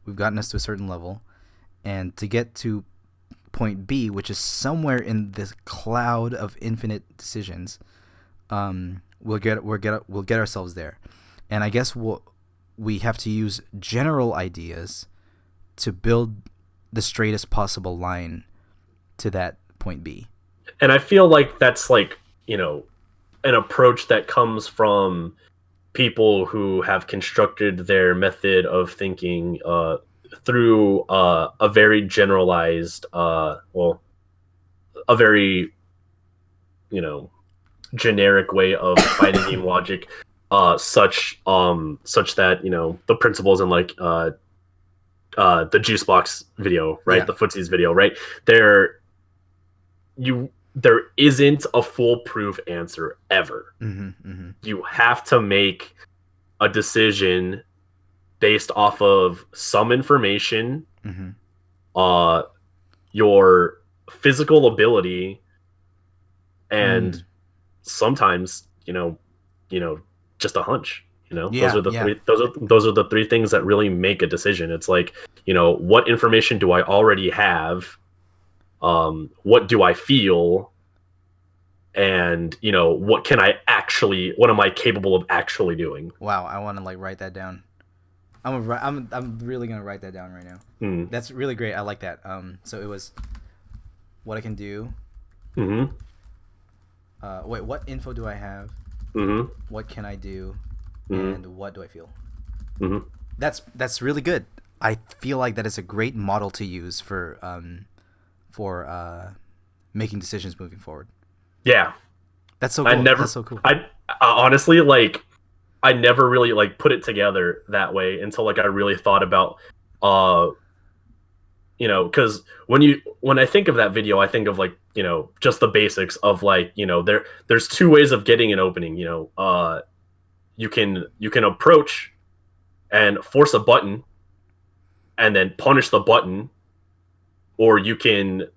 Speaker 1: We've gotten us to a certain level, and to get to point B, which is somewhere in this cloud of infinite decisions, we'll get ourselves there. And I guess we have to use general ideas to build the straightest possible line to that point B.
Speaker 2: And I feel like that's like, an approach that comes from people who have constructed their method of thinking through a very generalized, a very, generic way of fighting game logic, such that, the principles in like the juice box video, right? The footsies video, right? There isn't a foolproof answer ever. You have to make a decision based off of some information, your physical ability, and sometimes, just a hunch. Those are the three things that really make a decision. It's like, what information do I already have? What do I feel? And what am I capable of actually doing?
Speaker 1: Wow, I want to like write that down. I'm really gonna write that down right now. That's really great. I like that. So it was what I can do. Wait, what info do I have? What can I do? And what do I feel? That's really good. I feel like that is a great model to use for making decisions moving forward.
Speaker 2: Yeah,
Speaker 1: that's so cool. That's so cool.
Speaker 2: I honestly, like, I never really like put it together that way until like I really thought about, because when I think of that video, I think of like, just the basics of like, there's two ways of getting an opening. You can approach and force a button and then punish the button, or you can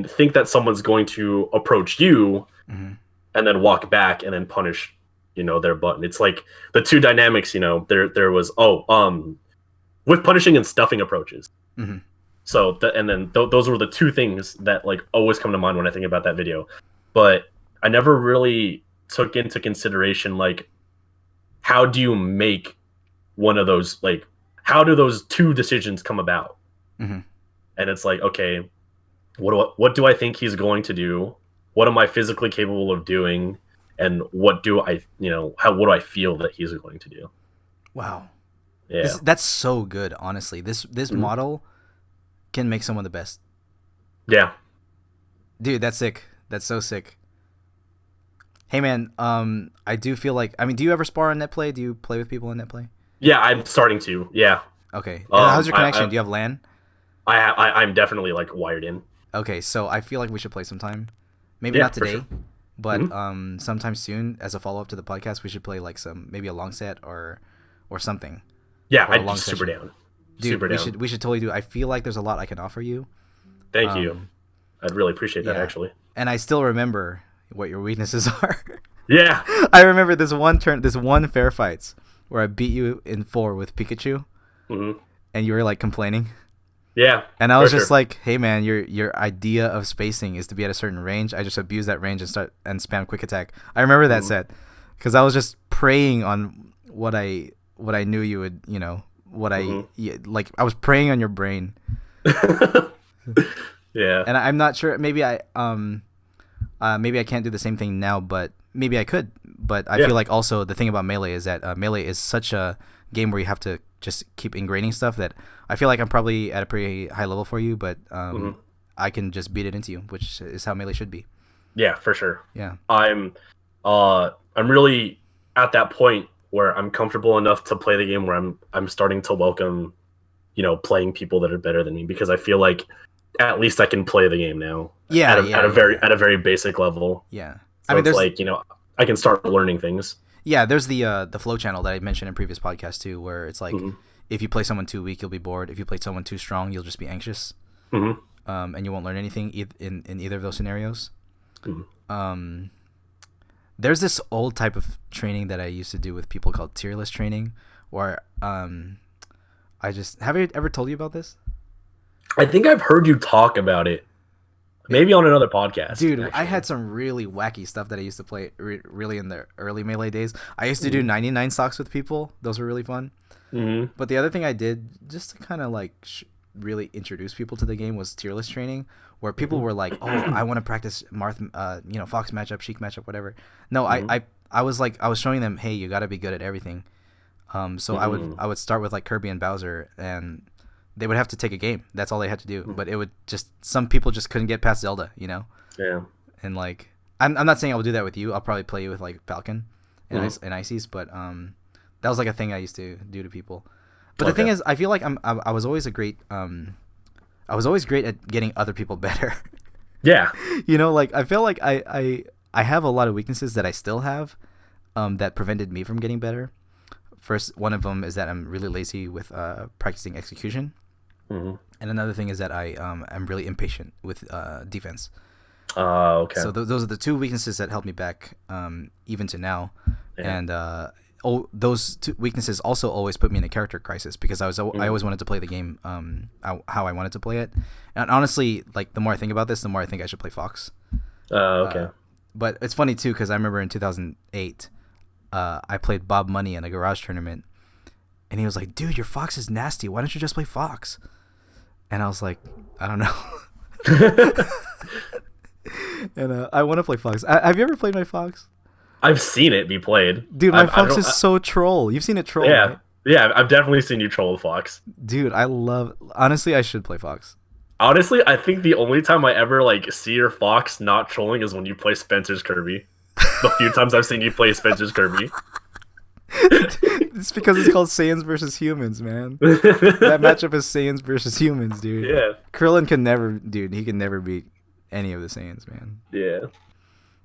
Speaker 2: think that someone's going to approach you and then walk back and then punish, their button. It's like the two dynamics, there was, with punishing and stuffing approaches. So, those were the two things that like always come to mind when I think about that video. But I never really took into consideration, like, how do you make one of those, like, how do those two decisions come about? And it's like, okay, what do I think he's going to do? what am I physically capable of doing, and what do I, what do I feel that he's going to do?
Speaker 1: Wow.
Speaker 2: Yeah.
Speaker 1: That's so good, honestly. This model can make someone the best.
Speaker 2: Yeah.
Speaker 1: Dude, that's sick. That's so sick. Hey man, I do feel like, I mean, do you ever spar on net play? Do you play with people in net play?
Speaker 2: Yeah, I'm starting to. Yeah.
Speaker 1: Okay. How's your connection? Do you have LAN?
Speaker 2: I'm definitely like wired in.
Speaker 1: Okay, so I feel like we should play sometime. Maybe
Speaker 2: Yeah,
Speaker 1: not
Speaker 2: for
Speaker 1: today,
Speaker 2: sure.
Speaker 1: but sometime soon as a follow up to the podcast, we should play like maybe a long set or something.
Speaker 2: Yeah,
Speaker 1: Or a
Speaker 2: I'd
Speaker 1: long
Speaker 2: be super
Speaker 1: session.
Speaker 2: down.
Speaker 1: Dude,
Speaker 2: Super down.
Speaker 1: we should totally do. I feel like there's a lot I can offer you.
Speaker 2: Thank you. I'd really appreciate that,
Speaker 1: yeah.
Speaker 2: actually.
Speaker 1: And I still remember what your weaknesses are.
Speaker 2: Yeah.
Speaker 1: I remember this one fair fights where I beat you in 4 with Pikachu, and you were like complaining.
Speaker 2: Yeah.
Speaker 1: And I was just like, "Hey man, your idea of spacing is to be at a certain range. I just abuse that range and spam quick attack." I remember that set because I was just preying on what I knew you would, like I was preying on your brain.
Speaker 2: Yeah.
Speaker 1: And I'm not sure. Maybe I can't do the same thing now, but maybe I could. But I feel like also the thing about Melee is that Melee is such a game where you have to just keep ingraining stuff that I feel like I'm probably at a pretty high level for you, but I can just beat it into you, which is how Melee should be.
Speaker 2: Yeah, for sure.
Speaker 1: Yeah.
Speaker 2: I'm really at that point where I'm comfortable enough to play the game where I'm starting to welcome, playing people that are better than me, because I feel like at least I can play the game now.
Speaker 1: Yeah.
Speaker 2: At a very basic level.
Speaker 1: Yeah.
Speaker 2: So I mean, it's like, I can start learning things.
Speaker 1: Yeah, there's the flow channel that I mentioned in previous podcasts too, where it's like if you play someone too weak, you'll be bored. If you play someone too strong, you'll just be anxious, and you won't learn anything in either of those scenarios. There's this old type of training that I used to do with people called tier list training, where have I ever told you about this?
Speaker 2: I think I've heard you talk about it. Maybe on another podcast.
Speaker 1: Dude,
Speaker 2: actually.
Speaker 1: I had some really wacky stuff that I used to play really in the early Melee days. I used to do 99 stocks with people. Those were really fun. But the other thing I did just to kind of like really introduce people to the game was tier list training, where people were like, "Oh, I want to practice Fox matchup, Sheik matchup, whatever." No, I was showing them, "Hey, you got to be good at everything." So I would start with like Kirby and Bowser, and they would have to take a game. That's all they had to do. But it would some people just couldn't get past Zelda, Yeah. And like, I'm not saying I will do that with you. I'll probably play you with like Falcon and Ices, but that was like a thing I used to do to people. But the thing is, I feel like I was always great at getting other people better.
Speaker 2: Yeah.
Speaker 1: Like I feel like I have a lot of weaknesses that I still have, that prevented me from getting better. First, one of them is that I'm really lazy with practicing execution. And another thing is that I'm really impatient with defense.
Speaker 2: Okay.
Speaker 1: So those are the two weaknesses that held me back, even to now.
Speaker 2: Yeah.
Speaker 1: And those two weaknesses also always put me in a character crisis, because I always wanted to play the game how I wanted to play it. And honestly, like the more I think about this, the more I think I should play Fox.
Speaker 2: Okay.
Speaker 1: But it's funny too, because I remember in 2008, I played Bob Money in a garage tournament, and he was like, "Dude, your Fox is nasty. Why don't you just play Fox?" And I was like, "I don't know." And I want to play Fox. Have you ever played my Fox?
Speaker 2: I've seen it be played.
Speaker 1: Dude, my Fox is so troll. You've seen it troll,
Speaker 2: yeah.
Speaker 1: right?
Speaker 2: Yeah, I've definitely seen you troll with Fox.
Speaker 1: Dude, honestly, I should play Fox.
Speaker 2: Honestly, I think the only time I ever like see your Fox not trolling is when you play Spencer's Kirby. The few times I've seen you play Spencer's Kirby.
Speaker 1: It's because it's called Saiyans versus humans, man. That matchup is Saiyans versus humans, dude.
Speaker 2: Yeah.
Speaker 1: Krillin can never beat any of the Saiyans, man.
Speaker 2: Yeah.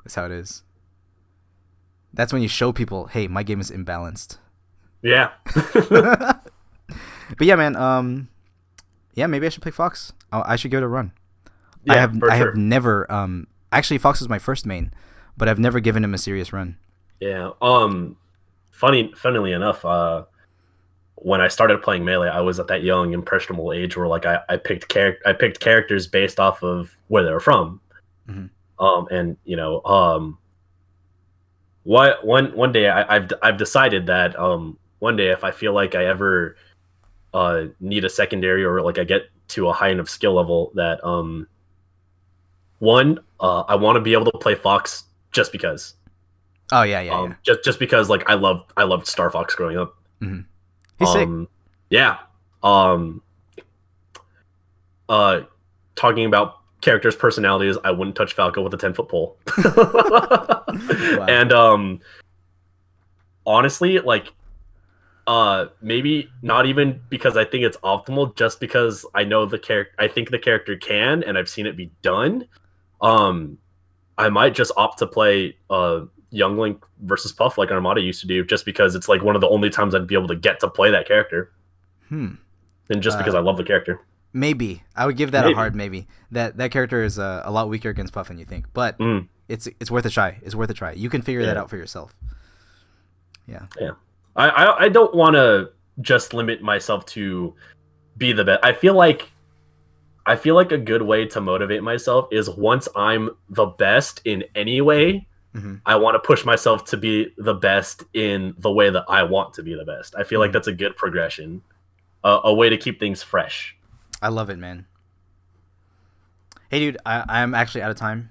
Speaker 1: That's how it is. That's when you show people, hey, my game is imbalanced.
Speaker 2: Yeah.
Speaker 1: But yeah, man. Yeah, maybe I should play Fox. I should give it a run.
Speaker 2: Yeah,
Speaker 1: I have never. Actually, Fox is my first main, but I've never given him a serious run.
Speaker 2: Yeah. Funnily enough, when I started playing Melee, I was at that young, impressionable age where like I picked characters based off of where they were from. And one day I've decided that one day if I feel like I ever need a secondary, or like I get to a high enough skill level that One, I want to be able to play Fox just because.
Speaker 1: Oh yeah.
Speaker 2: Just because like I loved Star Fox growing up.
Speaker 1: Mm-hmm. He's sick.
Speaker 2: Yeah. Talking about characters' personalities, I wouldn't touch Falco with a 10-foot pole.
Speaker 1: Wow.
Speaker 2: And honestly, like maybe not even because I think it's optimal, just because I know the character. I think the character can, and I've seen it be done. I might just opt to play Young Link versus Puff like Armada used to do, just because it's like one of the only times I'd be able to get to play that character. And just because I love the character.
Speaker 1: Maybe I would give that a hard maybe. That character is a lot weaker against Puff than you think, but it's worth a try. It's worth a try. You can figure that out for yourself. Yeah.
Speaker 2: I don't want to just limit myself to be the best. I feel like a good way to motivate myself is once I'm the best in any way, I want to push myself to be the best in the way that I want to be the best. I feel like that's a good progression, a way to keep things fresh.
Speaker 1: I love it, man. Hey, dude, I'm actually out of time.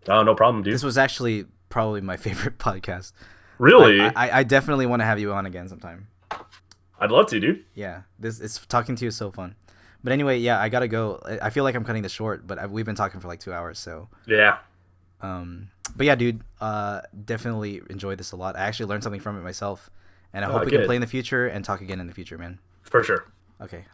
Speaker 2: Oh, no problem, dude.
Speaker 1: This was actually probably my favorite podcast.
Speaker 2: Really?
Speaker 1: I definitely want to have you on again sometime.
Speaker 2: I'd love to, dude.
Speaker 1: Yeah, talking to you is so fun. But anyway, yeah, I gotta go. I feel like I'm cutting this short, but we've been talking for like 2 hours, so.
Speaker 2: Yeah.
Speaker 1: But yeah, dude, definitely enjoyed this a lot. I actually learned something from it myself, and I hope we can play in the future and talk again in the future, man.
Speaker 2: For sure.
Speaker 1: Okay.